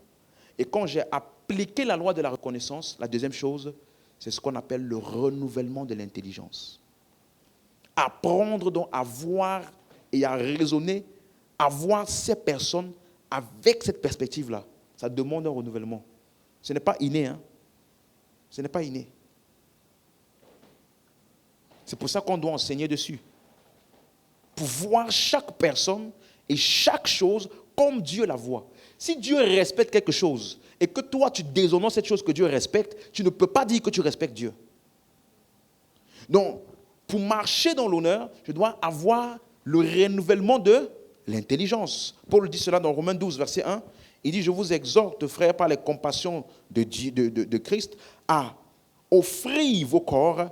Et quand j'ai appliqué la loi de la reconnaissance, la deuxième chose, c'est ce qu'on appelle le renouvellement de l'intelligence. Apprendre donc à voir et à raisonner, à voir ces personnes avec cette perspective-là. Ça demande un renouvellement. Ce n'est pas inné. Hein? Ce n'est pas inné. C'est pour ça qu'on doit enseigner dessus. Pour voir chaque personne et chaque chose comme Dieu la voit. Si Dieu respecte quelque chose et que toi tu déshonores cette chose que Dieu respecte, tu ne peux pas dire que tu respectes Dieu. Donc, pour marcher dans l'honneur, je dois avoir le renouvellement de l'intelligence. Paul dit cela dans Romains 12, verset 1. Il dit, je vous exhorte, frères, par les compassions de Christ, à offrir vos corps.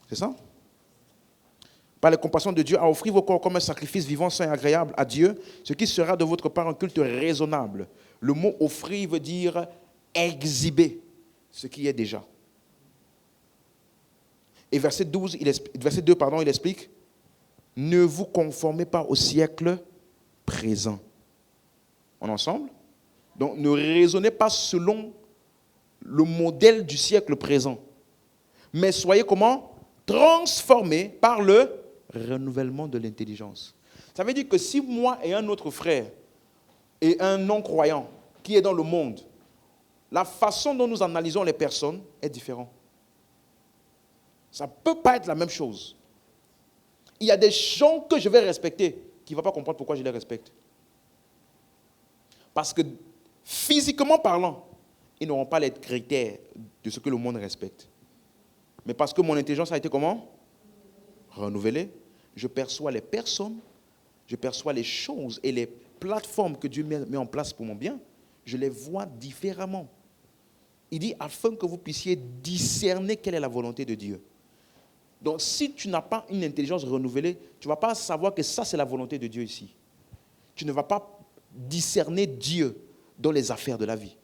C'est ça? Par les compassions de Dieu, à offrir vos corps comme un sacrifice vivant, saint et agréable à Dieu, ce qui sera de votre part un culte raisonnable. Le mot offrir veut dire exhiber ce qui est déjà. Et verset 2, il explique, ne vous conformez pas au siècle présent. On est ensemble? Donc, ne raisonnez pas selon le modèle du siècle présent. Mais soyez comment? Transformés par le renouvellement de l'intelligence. Ça veut dire que si moi et un autre frère et un non-croyant qui est dans le monde, la façon dont nous analysons les personnes est différente. Ça ne peut pas être la même chose. Il y a des gens que je vais respecter qui ne vont pas comprendre pourquoi je les respecte. Parce que physiquement parlant, ils n'auront pas les critères de ce que le monde respecte. Mais parce que mon intelligence a été comment? Renouvelée. Je perçois les personnes, je perçois les choses et les plateformes que Dieu met en place pour mon bien, je les vois différemment. Il dit afin que vous puissiez discerner quelle est la volonté de Dieu. Donc si tu n'as pas une intelligence renouvelée, tu ne vas pas savoir que ça c'est la volonté de Dieu ici. Tu ne vas pas discerner Dieu dans les affaires de la vie.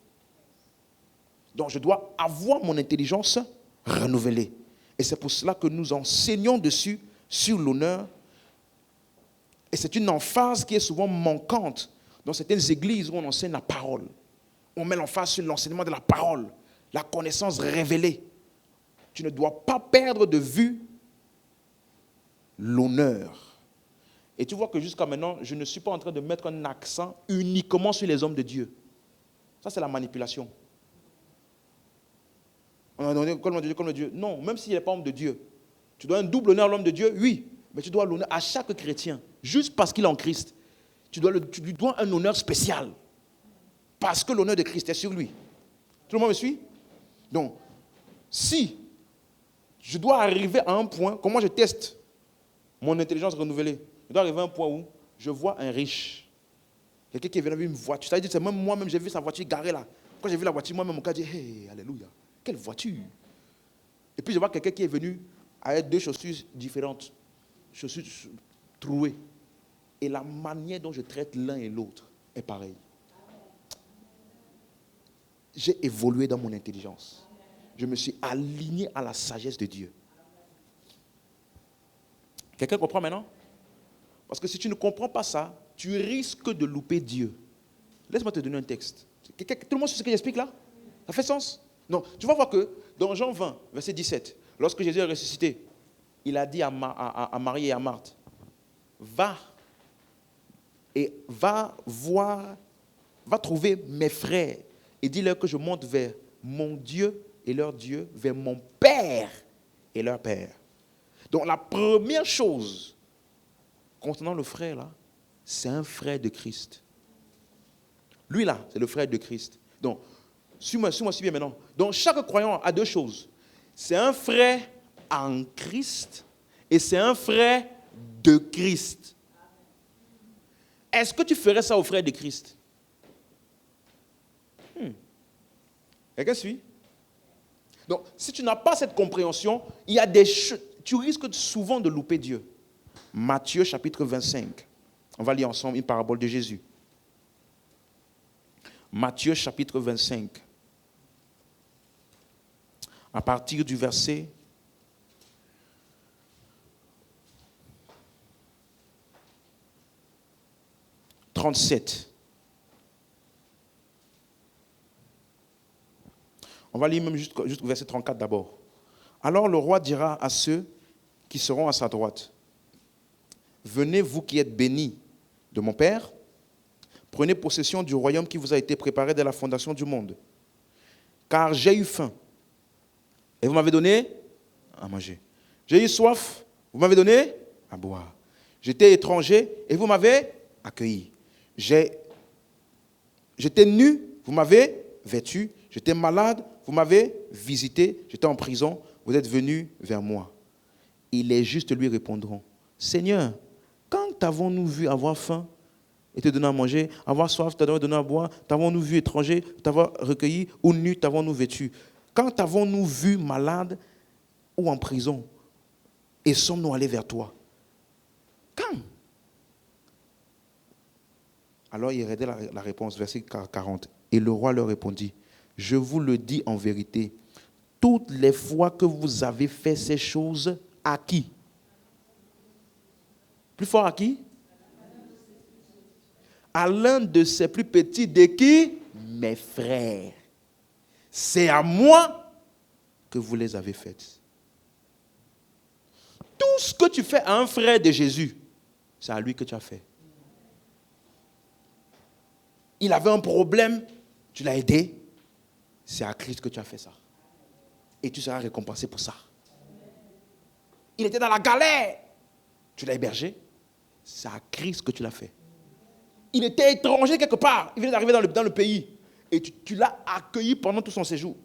Donc je dois avoir mon intelligence renouvelée. Et c'est pour cela que nous enseignons dessus, sur l'honneur. Et c'est une emphase qui est souvent manquante dans certaines églises où on enseigne la parole. On met l'emphase sur l'enseignement de la parole, la connaissance révélée. Tu ne dois pas perdre de vue l'honneur. Et tu vois que jusqu'à maintenant, je ne suis pas en train de mettre un accent uniquement sur les hommes de Dieu. Ça, c'est la manipulation. On a donné comme de Dieu. Non, même s'il n'est pas homme de Dieu. Tu dois un double honneur à l'homme de Dieu, oui. Mais tu dois l'honneur à chaque chrétien. Juste parce qu'il est en Christ. Tu lui dois un honneur spécial. Parce que l'honneur de Christ est sur lui. Tout le monde me suit? Donc, si je dois arriver à un point, comment je teste mon intelligence renouvelée? Je dois arriver à un point où je vois un riche. Quelqu'un qui est venu avec une voiture. C'est-à-dire, c'est même moi-même, j'ai vu sa voiture garée là. Quand j'ai vu la voiture, moi-même, mon cœur dit, hey, alléluia, quelle voiture! Et puis je vois quelqu'un qui est venu avec deux chaussures différentes, chaussures trouées. Et la manière dont je traite l'un et l'autre est pareille. J'ai évolué dans mon intelligence. Je me suis aligné à la sagesse de Dieu. Quelqu'un comprend maintenant? Parce que si tu ne comprends pas ça, tu risques de louper Dieu. Laisse-moi te donner un texte. Tout le monde sait ce que j'explique là? Ça fait sens? Non. Tu vas voir que dans Jean 20, verset 17, lorsque Jésus est ressuscité, il a dit à Marie et à Marthe, va trouver mes frères et dis-leur que je monte vers mon Dieu et leur Dieu, vers mon Père et leur Père. Donc la première chose concernant le frère là, c'est un frère de Christ. Lui là, c'est le frère de Christ. Donc, suis-moi si bien maintenant. Donc chaque croyant a deux choses. C'est un frère en Christ et c'est un frère de Christ. Est-ce que tu ferais ça au frère de Christ? Quelqu'un suit? Donc, si tu n'as pas cette compréhension, il y a tu risques souvent de louper Dieu. Matthieu chapitre 25. On va lire ensemble une parabole de Jésus. Matthieu chapitre 25. À partir du verset 37. On va lire même jusqu'au verset 34 d'abord. Alors le roi dira à ceux qui seront à sa droite, venez vous qui êtes bénis de mon Père, prenez possession du royaume qui vous a été préparé dès la fondation du monde. Car j'ai eu faim, et vous m'avez donné à manger. J'ai eu soif, vous m'avez donné à boire. J'étais étranger, et vous m'avez accueilli. J'étais nu, vous m'avez vêtu. J'étais malade, vous m'avez visité. J'étais en prison, vous êtes venus vers moi. Et les justes lui répondront, Seigneur, quand t'avons-nous vu avoir faim et te donner à manger, avoir soif, t'avons donné à boire, t'avons-nous vu étranger, t'avoir recueilli, ou nu, t'avons-nous vêtu? Quand t'avons-nous vu malade ou en prison et sommes-nous allés vers toi? Quand? Alors il redait la réponse, verset 40. Et le roi leur répondit, je vous le dis en vérité, toutes les fois que vous avez fait ces choses, à qui? Plus fort à qui? À l'un de ces plus petits de qui? Mes frères. C'est à moi que vous les avez faites. Tout ce que tu fais à un frère de Jésus, c'est à lui que tu as fait. Il avait un problème, tu l'as aidé, c'est à Christ que tu as fait ça. Et tu seras récompensé pour ça. Il était dans la galère. Tu l'as hébergé. C'est à Christ que tu l'as fait. Il était étranger quelque part. Il venait d'arriver dans le pays. Et tu l'as accueilli pendant tout son séjour.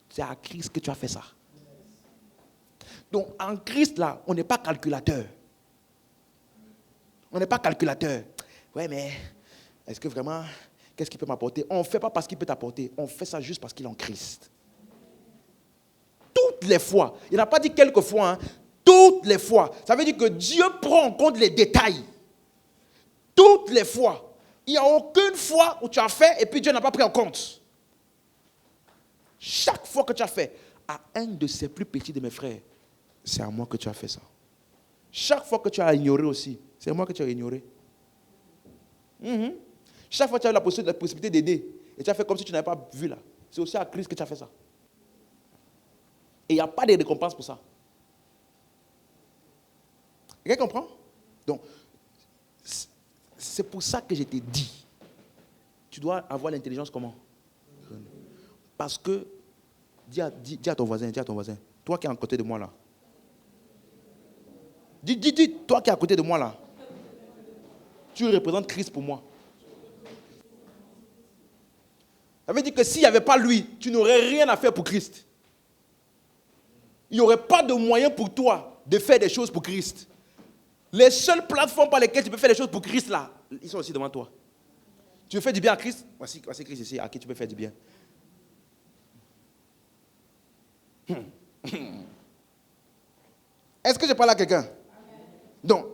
C'est à Christ que tu as fait ça. Donc, en Christ, là, on n'est pas calculateur. On n'est pas calculateur. Ouais, mais est-ce que vraiment, qu'est-ce qu'il peut m'apporter? On ne fait pas parce qu'il peut t'apporter. On fait ça juste parce qu'il est en Christ. Toutes les fois. Il n'a pas dit quelques fois. Hein. Toutes les fois. Ça veut dire que Dieu prend en compte les détails. Toutes les fois. Il n'y a aucune fois où tu as fait et puis Dieu n'a pas pris en compte. Chaque fois que tu as fait, à un de ses plus petits de mes frères, c'est à moi que tu as fait ça. Chaque fois que tu as ignoré aussi, c'est moi que tu as ignoré. Chaque fois que tu as eu la possibilité d'aider, et tu as fait comme si tu n'avais pas vu là, c'est aussi à Christ que tu as fait ça. Et il n'y a pas de récompense pour ça. Quelqu'un comprend? Donc, c'est pour ça que je t'ai dit, tu dois avoir l'intelligence comment? Parce que, dis à ton voisin, toi qui es à côté de moi là, dis, toi qui es à côté de moi là, tu représentes Christ pour moi. Ça veut dire que s'il n'y avait pas lui, tu n'aurais rien à faire pour Christ. Il n'y aurait pas de moyen pour toi de faire des choses pour Christ. Les seules plateformes par lesquelles tu peux faire des choses pour Christ là, ils sont aussi devant toi. Tu veux faire du bien à Christ? Voici Christ ici, à qui tu peux faire du bien. Est-ce que je parle à quelqu'un? Donc,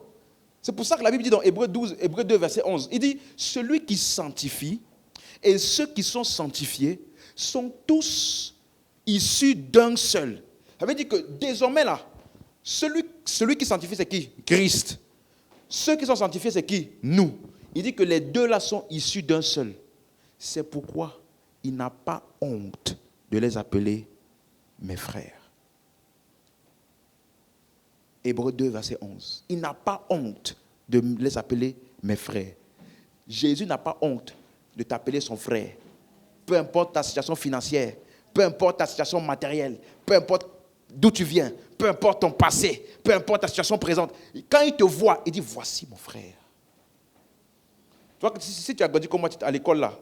c'est pour ça que la Bible dit dans Hébreux 2, verset 11, il dit, celui qui sanctifie et ceux qui sont sanctifiés sont tous issus d'un seul. Ça veut dire que désormais là, celui qui sanctifie c'est qui? Christ. Ceux qui sont sanctifiés c'est qui? Nous. Il dit que les deux là sont issus d'un seul. C'est pourquoi il n'a pas honte de les appeler mes frères. Hébreux 2, verset 11. Il n'a pas honte de les appeler mes frères. Jésus n'a pas honte de t'appeler son frère. Peu importe ta situation financière, peu importe ta situation matérielle, peu importe d'où tu viens, peu importe ton passé, peu importe ta situation présente. Quand il te voit, il dit, voici mon frère. Tu vois, si tu as grandi comme moi à l'école là,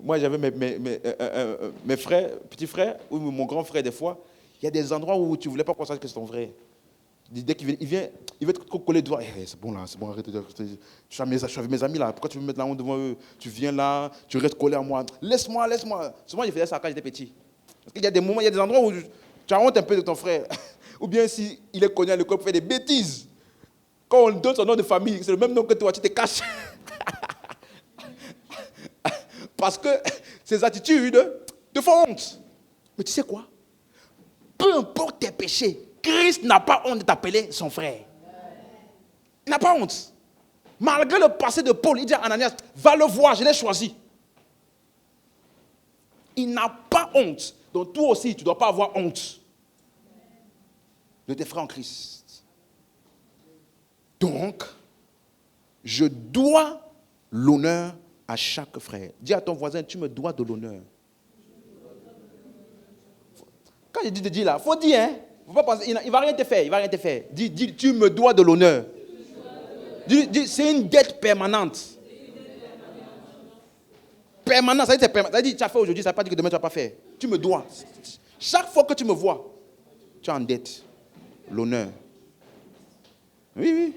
moi j'avais mes frères, petits frères, ou mon grand frère des fois, il y a des endroits où tu ne voulais pas qu'on sache que c'est ton frère. Dès qu'il vient, il veut te coller devant. Hey, c'est bon là, c'est bon, arrête de dire. Je suis avec mes amis là, pourquoi tu veux me mettre la honte devant eux? Tu viens là, tu restes collé à moi. Laisse-moi. Souvent, je faisais ça quand j'étais petit. Parce qu'il y a des moments, il y a des endroits où tu as honte un peu de ton frère. Ou bien s'il est connu à l'école pour faire des bêtises. Quand on donne son nom de famille, c'est le même nom que toi, tu te caches. Parce que ces attitudes te font honte. Mais tu sais quoi? Peu importe tes péchés, Christ n'a pas honte de t'appeler son frère. Il n'a pas honte. Malgré le passé de Paul, il dit à Ananias, va le voir, je l'ai choisi. Il n'a pas honte. Donc toi aussi, tu ne dois pas avoir honte de tes frères en Christ. Donc, je dois l'honneur à chaque frère. Dis à ton voisin, tu me dois de l'honneur. Quand je dis de dire là, il faut dire, hein. Faut pas penser, il ne va rien te faire, Dis, tu me dois de l'honneur. Dis, c'est une dette permanente. Permanente, ça veut dire tu as fait aujourd'hui, ça ne veut pas dire que demain tu ne vas pas faire. Tu me dois. Chaque fois que tu me vois, tu es en dette. L'honneur. Oui.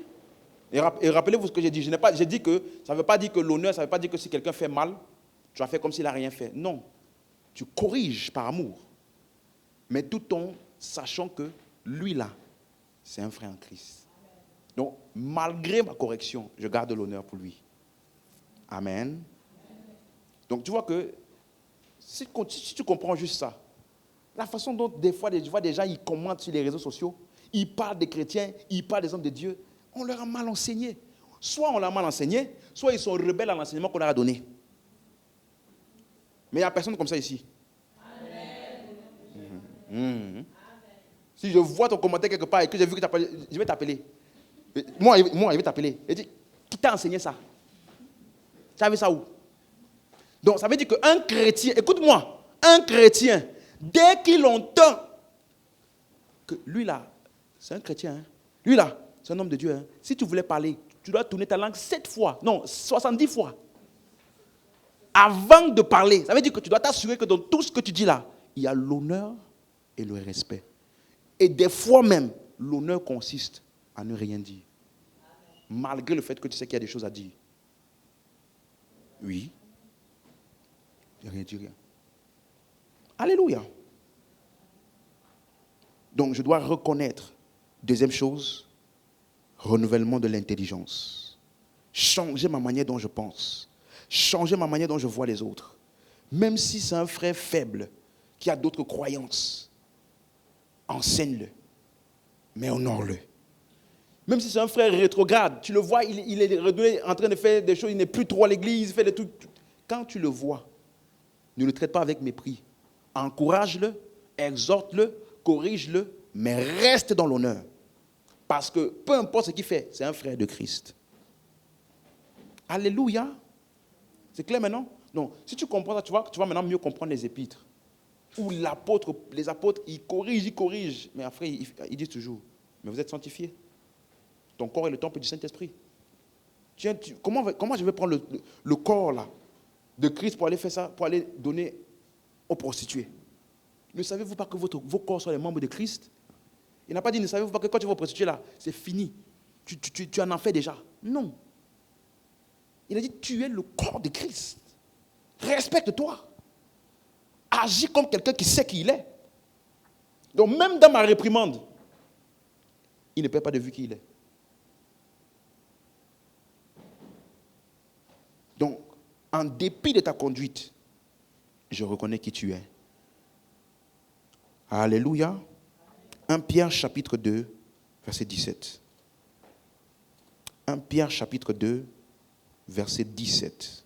Et rappelez-vous ce que j'ai dit. J'ai dit que ça ne veut pas dire que l'honneur, ça ne veut pas dire que si quelqu'un fait mal, tu vas faire comme s'il n'a rien fait. Non. Tu corriges par amour. Mais tout en sachant que lui là, c'est un frère en Christ. Donc, malgré ma correction, je garde l'honneur pour lui. Amen. Donc, tu vois que si tu comprends juste ça, la façon dont des fois, tu vois des gens, ils commentent sur les réseaux sociaux, ils parlent des chrétiens, ils parlent des hommes de Dieu, on leur a mal enseigné. Soit on l'a mal enseigné, soit ils sont rebelles à l'enseignement qu'on leur a donné. Mais il n'y a personne comme ça ici. Amen. Si je vois ton commentaire quelque part et que j'ai vu que tu appelles, je vais t'appeler. Moi, il va t'appeler. Il dit, qui t'a enseigné ça? Tu as vu ça où? Donc, ça veut dire qu'un chrétien, écoute-moi, un chrétien, dès qu'il entend que lui là, C'est un chrétien. Hein. Lui là, c'est un homme de Dieu. Hein. Si tu voulais parler, tu dois tourner ta langue 7 fois. Non, 70 fois. Avant de parler. Ça veut dire que tu dois t'assurer que dans tout ce que tu dis là, il y a l'honneur et le respect. Et des fois même, l'honneur consiste à ne rien dire. Malgré le fait que tu sais qu'il y a des choses à dire. Oui. Je n'ai rien dit, rien. Alléluia. Donc je dois reconnaître. Deuxième chose, renouvellement de l'intelligence. Changer ma manière dont je pense. Changer ma manière dont je vois les autres. Même si c'est un frère faible qui a d'autres croyances, enseigne-le, mais honore-le. Même si c'est un frère rétrograde, tu le vois, il est en train de faire des choses, il n'est plus trop à l'église, il fait des trucs. Quand tu le vois, ne le traite pas avec mépris. Encourage-le, exhorte-le, corrige-le, mais reste dans l'honneur. Parce que peu importe ce qu'il fait, c'est un frère de Christ. Alléluia. C'est clair maintenant? Donc, si tu comprends ça, tu vas maintenant mieux comprendre les épîtres. Où les apôtres, ils corrigent. Mais après, ils disent toujours, mais vous êtes sanctifiés. Ton corps est le temple du Saint-Esprit. Comment je vais prendre le corps là, de Christ pour aller faire ça, pour aller donner aux prostituées? Ne savez-vous pas que vos corps sont les membres de Christ? Il n'a pas dit, ne savez-vous pas que quand tu vas aux prostituées là, c'est fini. Tu en fais déjà. Non. Il a dit, tu es le corps de Christ. Respecte-toi. Agis comme quelqu'un qui sait qui il est. Donc même dans ma réprimande, il ne perd pas de vue qui il est. Donc, en dépit de ta conduite, je reconnais qui tu es. Alléluia. 1 Pierre chapitre 2, verset 17. 1 Pierre chapitre 2, verset 17.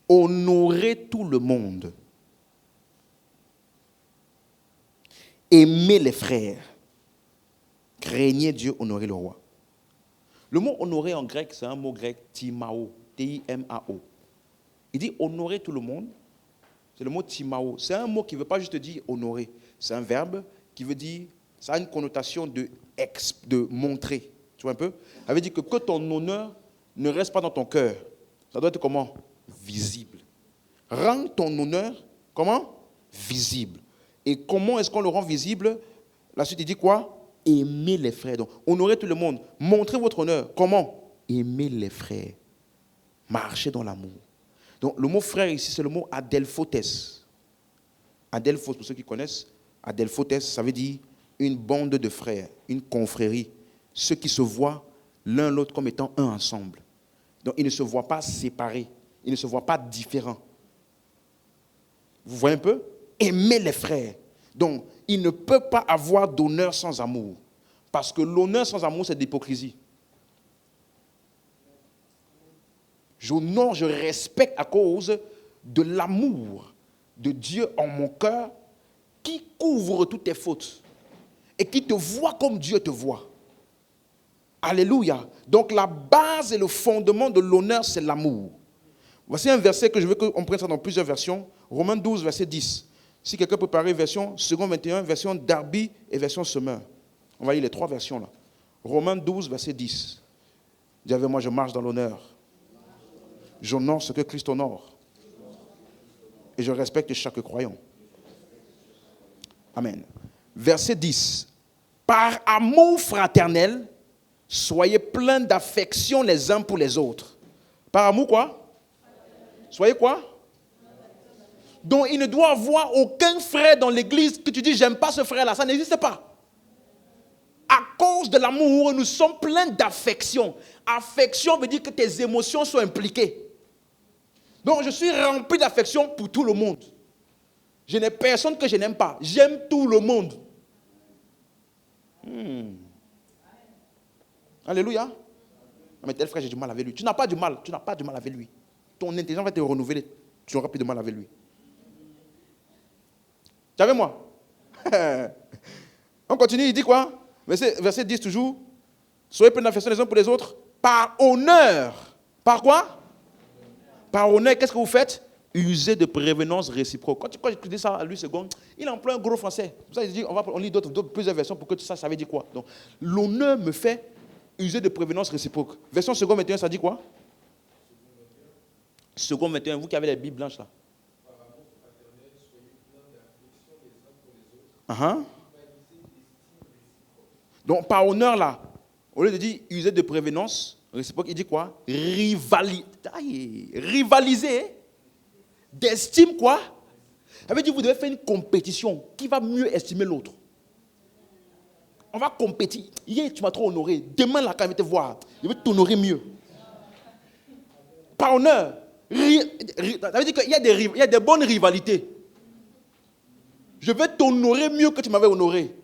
Honorez tout le monde. Aimez les frères. Craignez Dieu, honorez le roi. Le mot honorer en grec, c'est un mot grec timao, T-I-M-A-O. Il dit honorer tout le monde. C'est le mot timao. C'est un mot qui ne veut pas juste dire honorer. C'est un verbe qui veut dire, ça a une connotation de montrer. Tu vois un peu? Ça veut dire que ton honneur ne reste pas dans ton cœur. Ça doit être comment? Visible. Rends ton honneur, comment? Visible. Et comment est-ce qu'on le rend visible? La suite, il dit quoi? Aimez les frères. Donc, honorez tout le monde. Montrez votre honneur. Comment? Aimez les frères. Marchez dans l'amour. Donc, le mot frère ici, c'est le mot adelphotes. Adelphos, pour ceux qui connaissent, adelphotes, ça veut dire une bande de frères, une confrérie. Ceux qui se voient l'un l'autre comme étant un ensemble. Donc, ils ne se voient pas séparés. Ils ne se voient pas différents. Vous voyez un peu? Aimez les frères. Donc, il ne peut pas avoir d'honneur sans amour. Parce que l'honneur sans amour, c'est de l'hypocrisie. J'honore, je respecte à cause de l'amour de Dieu en mon cœur qui couvre toutes tes fautes et qui te voit comme Dieu te voit. Alléluia. Donc, la base et le fondement de l'honneur, c'est l'amour. Voici un verset que je veux qu'on prenne ça dans plusieurs versions. Romains 12, verset 10. Si quelqu'un peut parler version second 21, version Darby et version Semeur. On va lire les trois versions là. Romains 12, verset 10. Dis avec moi, je marche dans l'honneur. J'honore ce que Christ honore. Et je respecte chaque croyant. Amen. Verset 10. Par amour fraternel, soyez pleins d'affection les uns pour les autres. Par amour quoi? Soyez quoi? Donc il ne doit avoir aucun frère dans l'église que tu dis j'aime pas ce frère là, ça n'existe pas. À cause de l'amour, nous sommes pleins d'affection. Affection veut dire que tes émotions sont impliquées. Donc je suis rempli d'affection pour tout le monde. Je n'ai personne que je n'aime pas. J'aime tout le monde. Alléluia. Mais tel frère, j'ai du mal avec lui. Tu n'as pas du mal avec lui. Ton intelligence va te renouveler. Tu n'auras plus de mal avec lui. Tu es avec moi? On continue, il dit quoi? Verset 10 toujours. Soyez pleins d'affection les uns pour les autres. Par honneur. Par quoi? Par honneur, qu'est-ce que vous faites? Usez de prévenance réciproque. Quand je dis ça à lui, seconde, il emploie un gros français. Pour ça, il dit, on lit plusieurs versions pour que tu saches ça veut dire quoi. Donc, l'honneur me fait user de prévenance réciproque. Version seconde 21, ça dit quoi? Seconde 21, vous qui avez les Bibles blanches là. Uh-huh. Donc, par honneur là, au lieu de dire user de prévenance réciproque, il dit quoi? Rivaliser d'estime quoi? Ça veut dire que vous devez faire une compétition. Qui va mieux estimer l'autre? On va compétir. Hier, tu m'as trop honoré. Demain, là, quand je vais te voir, je vais t'honorer mieux. Par honneur. Ça veut dire qu'il y a des bonnes rivalités. Je vais t'honorer mieux que tu m'avais honoré.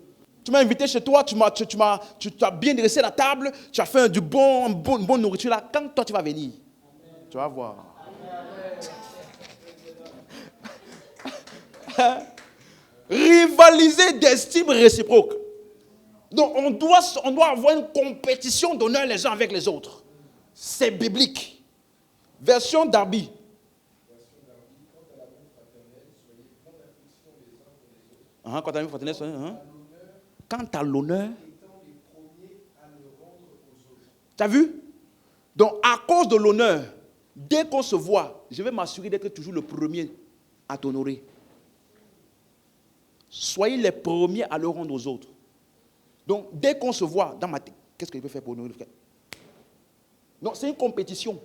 Tu m'as invité chez toi, tu as bien dressé la table, tu as fait une bonne nourriture là. Quand toi, tu vas venir, tu vas voir. Rivaliser d'estime réciproque. Donc, on doit avoir une compétition d'honneur les uns avec les autres. C'est biblique. Version Darby. Quant à l'amour fraternel, quant à l'honneur, tu as vu? Donc, à cause de l'honneur, dès qu'on se voit, je vais m'assurer d'être toujours le premier à t'honorer. Soyez les premiers à le rendre aux autres. Donc, dès qu'on se voit, dans ma tête, qu'est-ce que je peux faire pour honorer le frère? Non, c'est une compétition.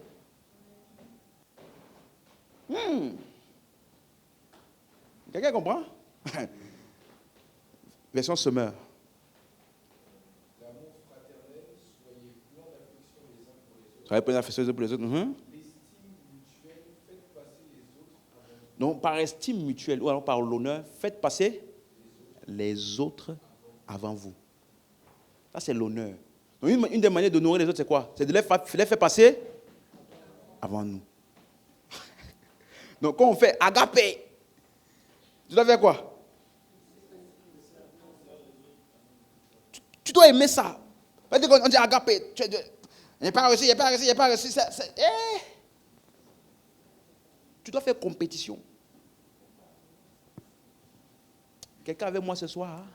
Quelqu'un comprend? Version semeur. L'amour fraternel, soyez pleins d'affection les uns pour les autres. Soyez pleins d'affection les uns pour les autres. L'estime mutuelle, faites passer les autres avant vous. Donc, par estime mutuelle ou alors par l'honneur, faites passer les autres avant vous. Ça, c'est l'honneur. Donc, une des manières d'honorer les autres, c'est quoi? C'est de les faire passer avant nous. Donc, quand on fait agapé, tu dois faire quoi? Tu dois aimer ça. On dit agapé. Il n'y a pas réussi, il n'y a pas réussi, il n'y a pas réussi. Tu dois faire compétition. Quelqu'un avec moi ce soir? Hein?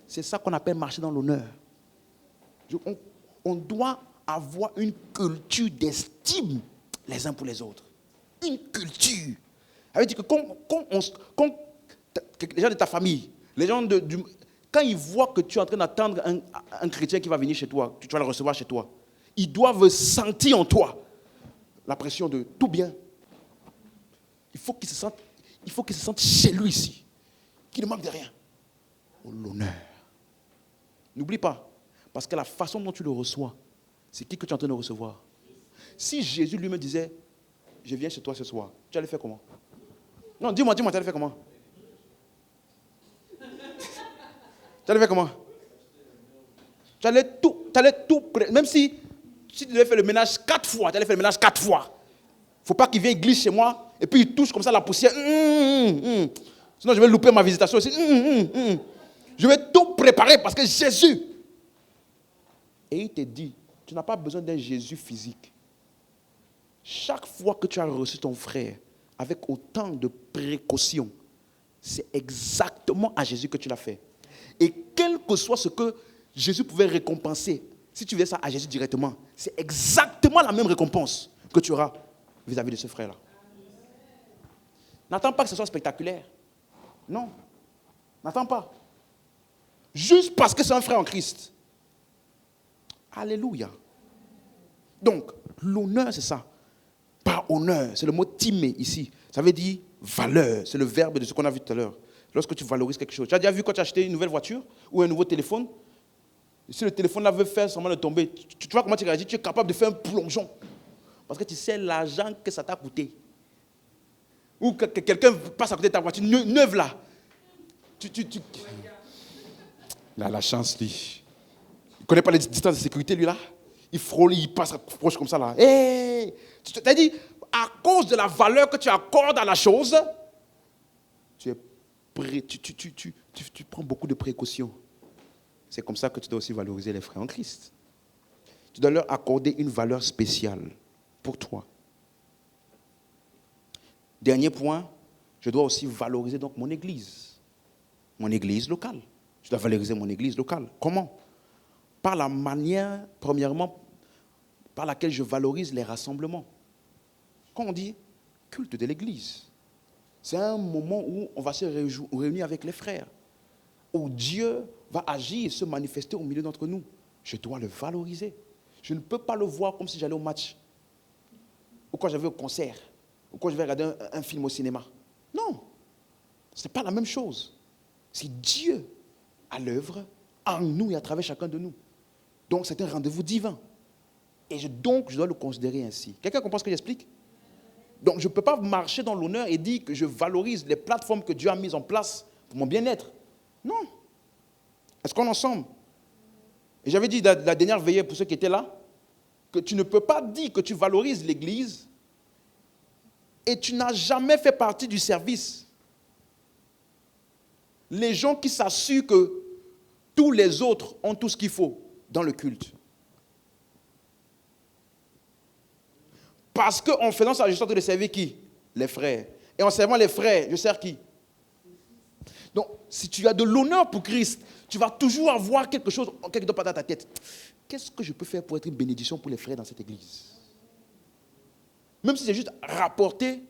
C'est ça qu'on appelle marcher dans l'honneur. On doit avoir une culture d'estime les uns pour les autres. Une culture. Ça veut dire que quand les gens de ta famille, les gens quand ils voient que tu es en train d'attendre un chrétien qui va venir chez toi, que tu vas le recevoir chez toi, ils doivent sentir en toi la pression de tout bien. Il faut qu'ils se sentent chez lui ici, qu'il ne manque de rien. Oh, l'honneur. N'oublie pas, parce que la façon dont tu le reçois, c'est qui que tu es en train de recevoir. Si Jésus lui me disait, je viens chez toi ce soir, tu allais faire comment? Non, dis-moi, tu allais faire comment? Tu allais faire comment? Tu allais tout, même si tu devais faire le ménage 4 fois, tu allais faire le ménage 4 fois. Il ne faut pas qu'il vienne, il glisse chez moi, et puis il touche comme ça la poussière. Sinon, je vais louper ma visitation aussi. Je vais tout préparer parce que Jésus. Et il te dit, tu n'as pas besoin d'un Jésus physique. Chaque fois que tu as reçu ton frère avec autant de précaution, c'est exactement à Jésus que tu l'as fait. Et quel que soit ce que Jésus pouvait récompenser, si tu faisais ça à Jésus directement, c'est exactement la même récompense que tu auras vis-à-vis de ce frère-là. N'attends pas que ce soit spectaculaire. Non. N'attends pas. Juste parce que c'est un frère en Christ. Alléluia. Donc, l'honneur, c'est ça. Par honneur, c'est le mot timé ici. Ça veut dire valeur. C'est le verbe de ce qu'on a vu tout à l'heure. Lorsque tu valorises quelque chose. Tu as déjà vu quand tu as acheté une nouvelle voiture ou un nouveau téléphone? Si le téléphone là veut faire semblant de tomber, tu vois comment tu réagis? Tu es capable de faire un plongeon. Parce que tu sais l'argent que ça t'a coûté. Ou que quelqu'un passe à côté de ta voiture neuve là. Il a la chance, lui. Il ne connaît pas les distances de sécurité, lui là. Il frôle, il passe proche comme ça là. Hey! Tu t'as dit, à cause de la valeur que tu accordes à la chose, tu prends beaucoup de précautions. C'est comme ça que tu dois aussi valoriser les frères en Christ. Tu dois leur accorder une valeur spéciale pour toi. Dernier point, je dois aussi valoriser donc mon église locale. Je dois valoriser mon église locale. Comment? Par la manière, premièrement, par laquelle je valorise les rassemblements. Quand on dit culte de l'église, c'est un moment où on va se réunir avec les frères, où Dieu va agir et se manifester au milieu d'entre nous. Je dois le valoriser. Je ne peux pas le voir comme si j'allais au match, ou quand j'avais au concert, ou quand je vais regarder un film au cinéma. Non, ce n'est pas la même chose. C'est Dieu à l'œuvre en nous et à travers chacun de nous. Donc c'est un rendez-vous divin. Et donc je dois le considérer ainsi. Quelqu'un comprend ce que j'explique? Donc je ne peux pas marcher dans l'honneur et dire que je valorise les plateformes que Dieu a mises en place pour mon bien-être. Non. Est-ce qu'on est ensemble? Et j'avais dit la dernière veillée pour ceux qui étaient là, que tu ne peux pas dire que tu valorises l'église et tu n'as jamais fait partie du service. Les gens qui s'assurent que tous les autres ont tout ce qu'il faut dans le culte. Parce qu'en faisant ça, je suis en train de servir qui? Les frères. Et en servant les frères, je sers qui? Donc, si tu as de l'honneur pour Christ, tu vas toujours avoir quelque chose, quelque chose dans ta tête. Qu'est-ce que je peux faire pour être une bénédiction pour les frères dans cette église? Même si c'est juste rapporter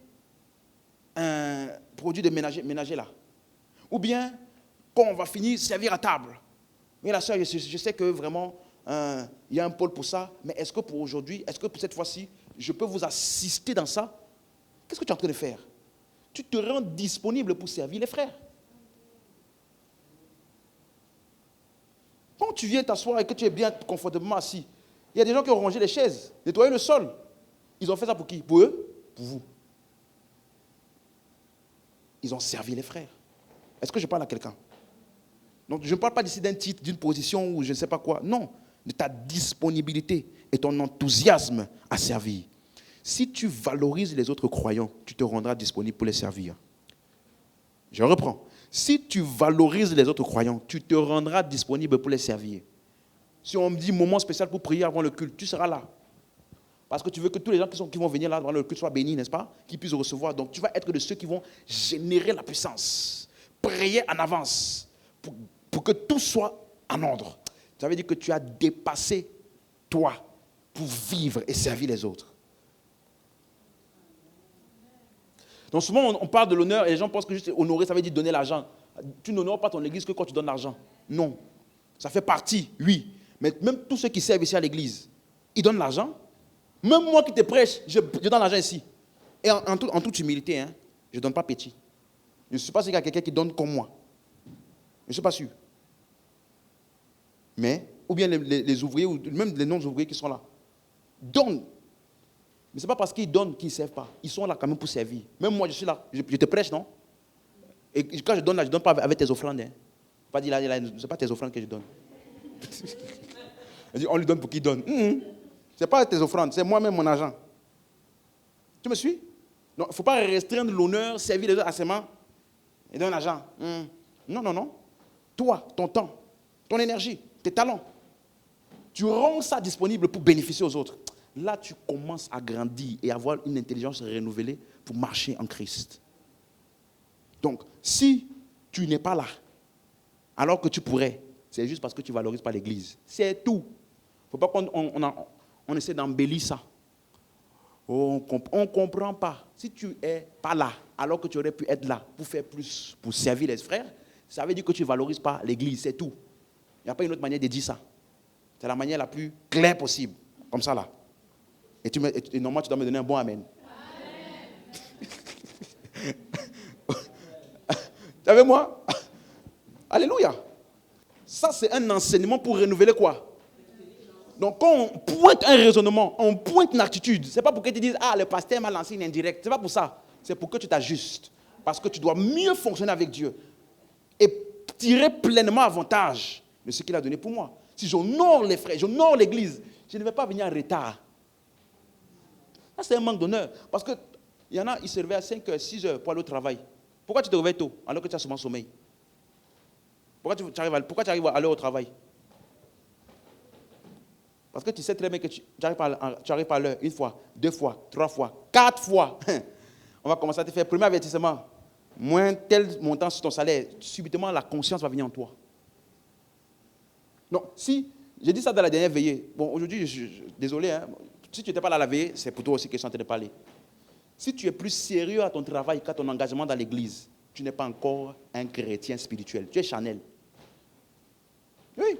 un produit de ménager là. Ou bien, quand on va finir, servir à table. Mais la soeur, je sais que vraiment, il y a un pôle pour ça, mais est-ce que pour aujourd'hui, est-ce que pour cette fois-ci, je peux vous assister dans ça? Qu'est-ce que tu es en train de faire? Tu te rends disponible pour servir les frères. Quand tu viens t'asseoir et que tu es bien confortablement assis, il y a des gens qui ont rangé les chaises, nettoyé le sol. Ils ont fait ça pour qui? Pour eux? Pour vous. Ils ont servi les frères. Est-ce que je parle à quelqu'un? Donc, je ne parle pas d'ici d'un titre, d'une position ou je ne sais pas quoi. Non, de ta disponibilité et ton enthousiasme à servir. Si tu valorises les autres croyants, tu te rendras disponible pour les servir. Je reprends. Si tu valorises les autres croyants, tu te rendras disponible pour les servir. Si on me dit moment spécial pour prier avant le culte, tu seras là. Parce que tu veux que tous les gens qui vont venir là avant le culte soient bénis, n'est-ce pas? Qu'ils puissent recevoir. Donc tu vas être de ceux qui vont générer la puissance. Prier en avance pour que tout soit en ordre. Ça veut dire que tu as dépassé toi pour vivre et servir les autres. Donc souvent on parle de l'honneur et les gens pensent que juste honorer, ça veut dire donner l'argent. Tu n'honores pas ton église que quand tu donnes l'argent. Non. Ça fait partie, oui. Mais même tous ceux qui servent ici à l'église, ils donnent l'argent. Même moi qui te prêche, je donne l'argent ici. Et en toute humilité, hein, je ne donne pas petit. Je ne suis pas sûr qu'il y a quelqu'un qui donne comme moi. Je ne suis pas sûr. Mais, ou bien les ouvriers, ou même les non-ouvriers qui sont là, donnent. Mais ce n'est pas parce qu'ils donnent qu'ils ne servent pas. Ils sont là quand même pour servir. Même moi, je suis là. Je te prêche, non? Et quand je donne là, je ne donne pas avec tes offrandes. Hein. Pas dire là, ce n'est pas tes offrandes que je donne. On lui donne pour qu'il donne. Ce n'est pas tes offrandes, c'est moi-même mon argent. Tu me suis? Donc, il ne faut pas restreindre l'honneur, servir les autres à ses mains et donner l'argent. Non, non, non. Toi, ton temps, ton énergie, tes talents, tu rends ça disponible pour bénéficier aux autres. Là, tu commences à grandir et avoir une intelligence renouvelée pour marcher en Christ. Donc, si tu n'es pas là, alors que tu pourrais, c'est juste parce que tu ne valorises pas l'Église. C'est tout. Il ne faut pas qu'on essaie d'embellir ça. On ne comprend pas. Si tu n'es pas là, alors que tu aurais pu être là pour faire plus, pour servir les frères, ça veut dire que tu ne valorises pas l'Église, c'est tout. Il n'y a pas une autre manière de dire ça. C'est la manière la plus claire possible. Comme ça, là. Et normalement, tu dois me donner un bon amen. Tu es avec moi? Alléluia. Ça, c'est un enseignement pour renouveler quoi? Donc, quand on pointe un raisonnement, on pointe une attitude, ce n'est pas pour que tu dises, le pasteur m'a lancé une indirecte. Ce n'est pas pour ça. C'est pour que tu t'ajustes. Parce que tu dois mieux fonctionner avec Dieu. Et tirer pleinement avantage de ce qu'il a donné pour moi. Si j'honore les frères, j'honore l'église, je ne vais pas venir en retard. Ça, c'est un manque d'honneur. Parce qu'il y en a, ils se réveillent à 5 heures, 6 heures pour aller au travail. Pourquoi tu te réveilles tôt, alors que tu as souvent sommeil? Pourquoi tu arrives à aller au travail? Parce que tu sais très bien que tu arrives pas à l'heure, une fois, 2 fois, 3 fois, 4 fois. On va commencer à te faire premier avertissement. Moins tel montant sur ton salaire, subitement la conscience va venir en toi. Donc, si, j'ai dit ça dans la dernière veillée. Bon, aujourd'hui, désolé, hein, si tu n'étais pas là à la veillée, c'est pour toi aussi que je suis en train de parler. Si tu es plus sérieux à ton travail qu'à ton engagement dans l'église, tu n'es pas encore un chrétien spirituel. Tu es Chanel. Oui.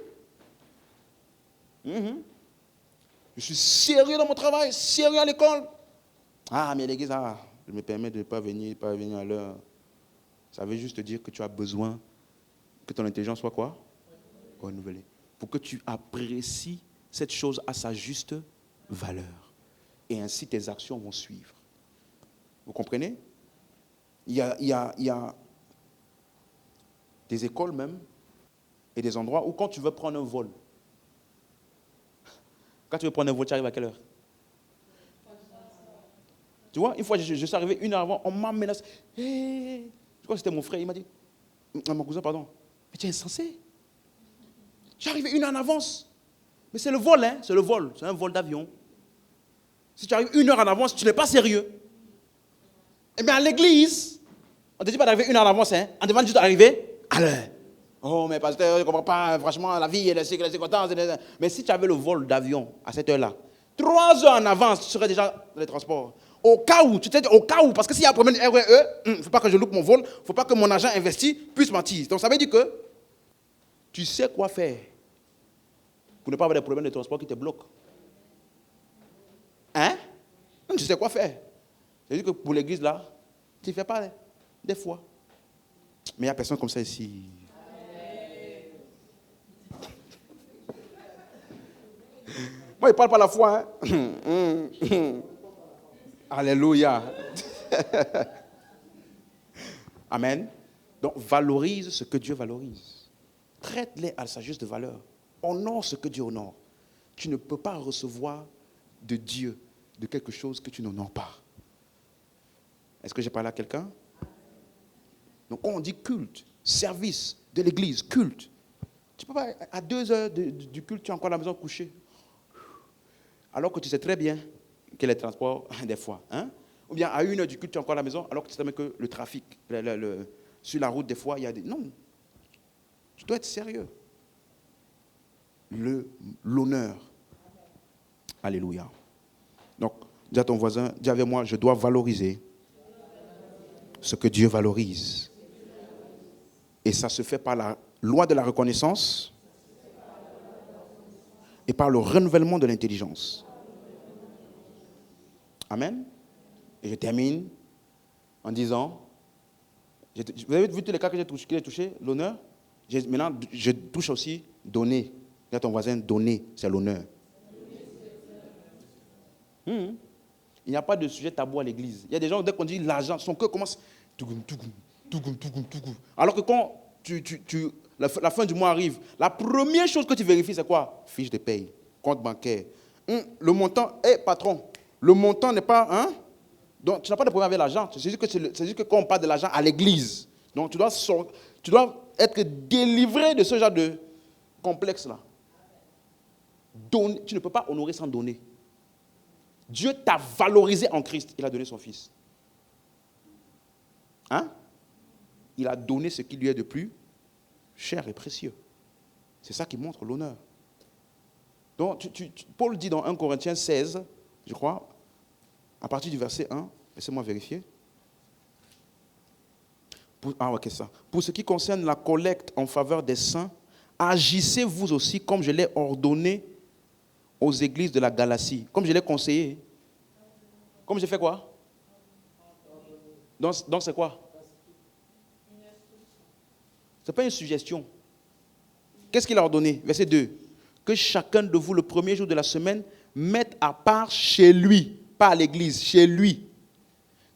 Je suis sérieux dans mon travail, sérieux à l'école. Ah, mais l'église, je me permets de ne pas venir à l'heure. Ça veut juste dire que tu as besoin que ton intelligence soit quoi? Renouvelée. Pour que tu apprécies cette chose à sa juste valeur. Et ainsi tes actions vont suivre. Vous comprenez? Il y a des écoles même et des endroits où quand tu veux prendre un vol, quand tu veux prendre un vol, tu arrives à quelle heure? Tu vois, une fois, je suis arrivé 1 heure avant, on m'a menacé. Hey, je crois que c'était mon frère, il m'a dit, mon cousin, pardon, mais tu es insensé. J'ai arrivé 1 heure en avance. Mais c'est le vol, hein, c'est le vol, c'est un vol d'avion. Si tu arrives 1 heure en avance, tu n'es pas sérieux. Eh bien, à l'église, on ne te dit pas d'arriver 1 heure en avance, hein, on te demande juste d'arriver à l'heure. Oh, mais pasteur, je ne comprends pas, franchement, la vie, elle est séquence. Mais si tu avais le vol d'avion à cette heure-là, 3 heures en avance, tu serais déjà dans les transports. Au cas où, tu t'es dit au cas où, parce que s'il y a un problème de REE, il ne faut pas que je loupe mon vol, il ne faut pas que mon agent investi puisse mentir. Donc ça veut dire que tu sais quoi faire pour ne pas avoir des problèmes de transport qui te bloquent. Hein? Tu sais quoi faire. C'est-à-dire que pour l'église là, tu ne fais pas des fois. Mais il n'y a personne comme ça ici. Moi, il ne parle pas la foi. Hein? Alléluia. Amen. Donc, valorise ce que Dieu valorise. Traite-les à sa juste valeur. Honore ce que Dieu honore. Tu ne peux pas recevoir de Dieu de quelque chose que tu n'honores pas. Est-ce que j'ai parlé à quelqu'un? Donc, quand on dit culte, service de l'église, culte, tu ne peux pas, à 2 heures du culte, tu es encore à la maison couché. Alors que tu sais très bien que les transports, des fois, hein? Ou bien à 1 heure du culte, tu es encore à la maison, alors que tu sais bien que le trafic, sur la route, des fois, il y a des... Non, tu dois être sérieux. L'honneur. Alléluia. Donc, dis à ton voisin, dis avec moi, je dois valoriser ce que Dieu valorise. Et ça se fait par la loi de la reconnaissance et par le renouvellement de l'intelligence. Amen. Et je termine en disant, vous avez vu tous les cas que j'ai touché, l'honneur? Maintenant, je touche aussi donner. Dis à ton voisin, donner, c'est l'honneur. Il n'y a pas de sujet tabou à l'église. Il y a des gens, dès qu'on dit l'argent, son cœur commence... Alors que quand la fin du mois arrive, la première chose que tu vérifies, c'est quoi? Fiche de paye, compte bancaire. Le montant, patron, le montant n'est pas... Hein? Donc, tu n'as pas de problème avec l'argent. C'est juste que quand on parle de l'argent à l'église, donc tu dois être délivré de ce genre de complexe-là. Tu ne peux pas honorer sans donner. Dieu t'a valorisé en Christ. Il a donné son Fils. Hein? Il a donné ce qui lui est de plus cher et précieux. C'est ça qui montre l'honneur. Donc, Paul dit dans 1 Corinthiens 16, je crois, à partir du verset 1, laissez-moi vérifier. Ok, ça. Pour ce qui concerne la collecte en faveur des saints, agissez vous aussi comme je l'ai ordonné aux églises de la Galatie, comme je l'ai conseillé. Comme j'ai fait quoi? Donc c'est quoi? Ce n'est pas une suggestion. Qu'est-ce qu'il a ordonné? Verset 2. Que chacun de vous, le premier jour de la semaine, mette à part chez lui, pas à l'église, chez lui,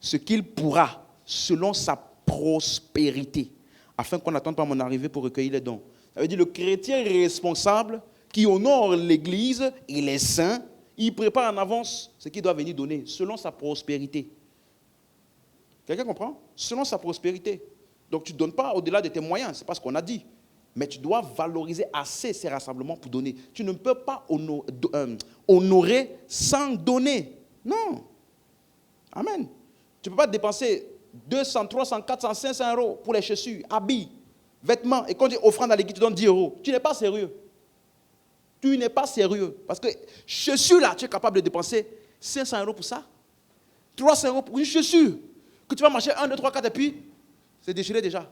ce qu'il pourra, selon sa prospérité, afin qu'on n'attende pas mon arrivée pour recueillir les dons. Ça veut dire le chrétien responsable qui honore l'église et les saints, il prépare en avance ce qu'il doit venir donner, selon sa prospérité. Quelqu'un comprend? Selon sa prospérité. Donc tu ne donnes pas au-delà de tes moyens, c'est pas ce qu'on a dit. Mais tu dois valoriser assez ces rassemblements pour donner. Tu ne peux pas honorer sans donner. Non. Amen. Tu ne peux pas dépenser 200, 300, 400, 500 euros pour les chaussures, habits, vêtements. Et quand tu dis offrande à l'église, tu donnes 10 euros. Tu n'es pas sérieux. Tu n'es pas sérieux. Parce que chaussures là, tu es capable de dépenser 500 euros pour ça. 300 euros pour une chaussure. Que tu vas marcher 1, 2, 3, 4 et puis c'est déchiré déjà.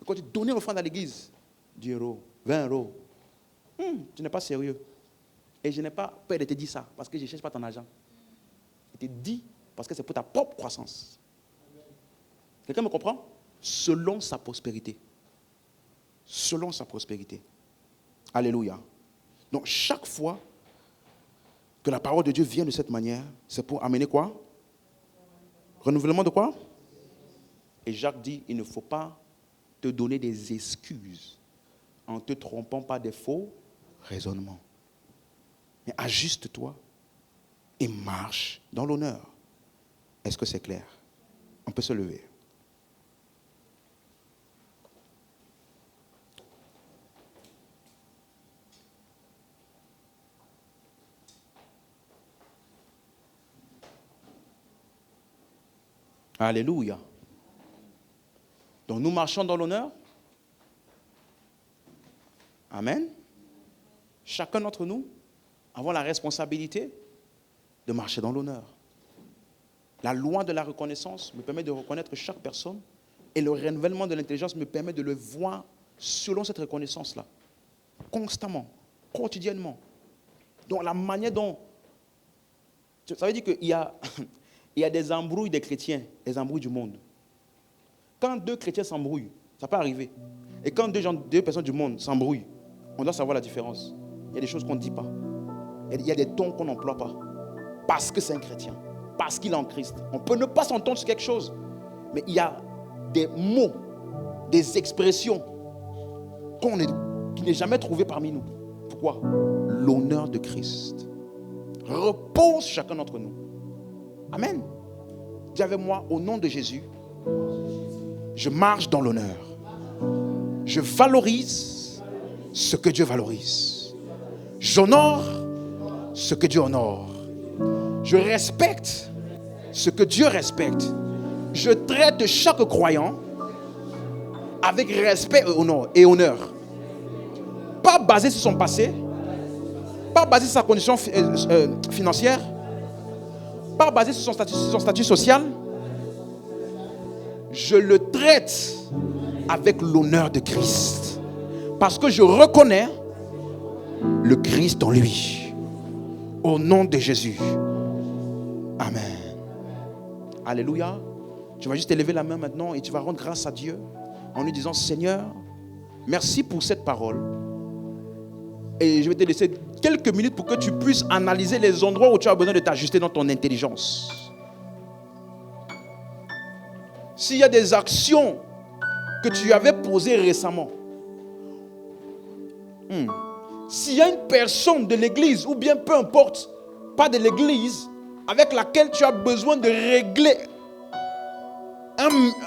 Et quand tu donnes l'offrande à l'église, 10 euros, 20 euros, tu n'es pas sérieux. Et je n'ai pas peur de te dire ça parce que je ne cherche pas ton argent. Je te dis parce que c'est pour ta propre croissance. Quelqu'un me comprend? Selon sa prospérité. Selon sa prospérité. Alléluia. Donc chaque fois que la parole de Dieu vient de cette manière, c'est pour amener quoi? Renouvellement de quoi? Et Jacques dit, il ne faut pas te donner des excuses en te trompant par des faux raisonnements. Mais ajuste-toi et marche dans l'honneur. Est-ce que c'est clair? On peut se lever. Alléluia. Donc nous marchons dans l'honneur. Amen. Chacun d'entre nous avons la responsabilité de marcher dans l'honneur. La loi de la reconnaissance me permet de reconnaître chaque personne et le renouvellement de l'intelligence me permet de le voir selon cette reconnaissance-là. Constamment, quotidiennement. Donc la manière dont... Ça veut dire qu'il y a... Il y a des embrouilles des chrétiens, des embrouilles du monde. Quand deux chrétiens s'embrouillent, ça peut arriver. Et quand deux personnes du monde s'embrouillent, on doit savoir la différence. Il y a des choses qu'on ne dit pas. Il y a des tons qu'on n'emploie pas. Parce que c'est un chrétien. Parce qu'il est en Christ. On peut ne pas s'entendre sur quelque chose. Mais il y a des mots, des expressions qui n'est jamais trouvé parmi nous. Pourquoi? L'honneur de Christ repose chacun d'entre nous. Amen. Dis avec moi, au nom de Jésus, je marche dans l'honneur. Je valorise ce que Dieu valorise. J'honore ce que Dieu honore. Je respecte ce que Dieu respecte. Je traite chaque croyant avec respect et honneur. Pas basé sur son passé, pas basé sur sa condition financière, pas basé sur son statut social. Je le traite avec l'honneur de Christ. Parce que je reconnais le Christ en lui. Au nom de Jésus. Amen. Alléluia. Tu vas juste élever la main maintenant et tu vas rendre grâce à Dieu en lui disant, Seigneur, merci pour cette parole. Et je vais te laisser quelques minutes pour que tu puisses analyser les endroits où tu as besoin de t'ajuster dans ton intelligence. S'il y a des actions que tu avais posées récemment, s'il y a une personne de l'église, ou bien peu importe, pas de l'église, avec laquelle tu as besoin de régler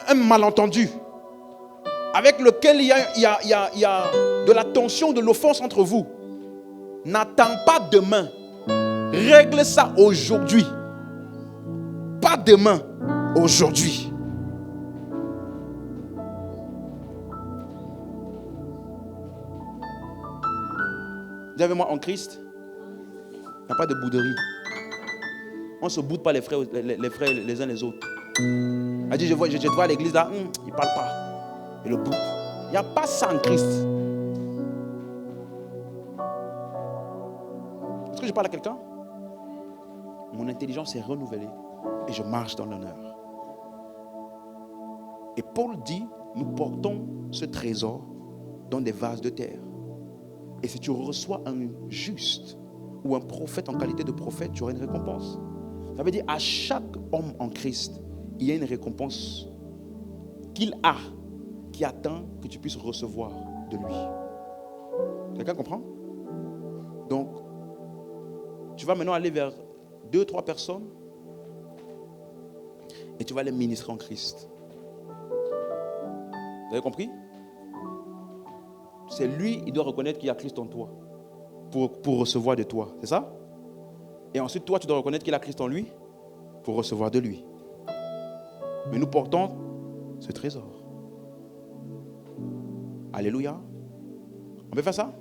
un malentendu, avec lequel il y a de la tension, de l'offense entre vous, n'attends pas demain. Règle ça aujourd'hui. Pas demain, aujourd'hui. Dis avec moi, en Christ, il n'y a pas de bouderie. On ne se boude pas les frères les uns les autres. Elle dit, je te vois à l'église là, il ne parle pas. Et le boude. Il n'y a pas ça en Christ. Est-ce que je parle à quelqu'un? Mon intelligence est renouvelée et je marche dans l'honneur. Et Paul dit, nous portons ce trésor dans des vases de terre. Et si tu reçois un juste ou un prophète en qualité de prophète, tu auras une récompense. Ça veut dire à chaque homme en Christ, il y a une récompense qu'il a, qui attend que tu puisses recevoir de lui. Quelqu'un comprend? Donc, tu vas maintenant aller vers 2-3 personnes et tu vas les ministrer en Christ. Vous avez compris? C'est lui, il doit reconnaître qu'il y a Christ en toi pour recevoir de toi. C'est ça? Et ensuite, toi, tu dois reconnaître qu'il y a Christ en lui pour recevoir de lui. Mais nous portons ce trésor. Alléluia. On peut faire ça?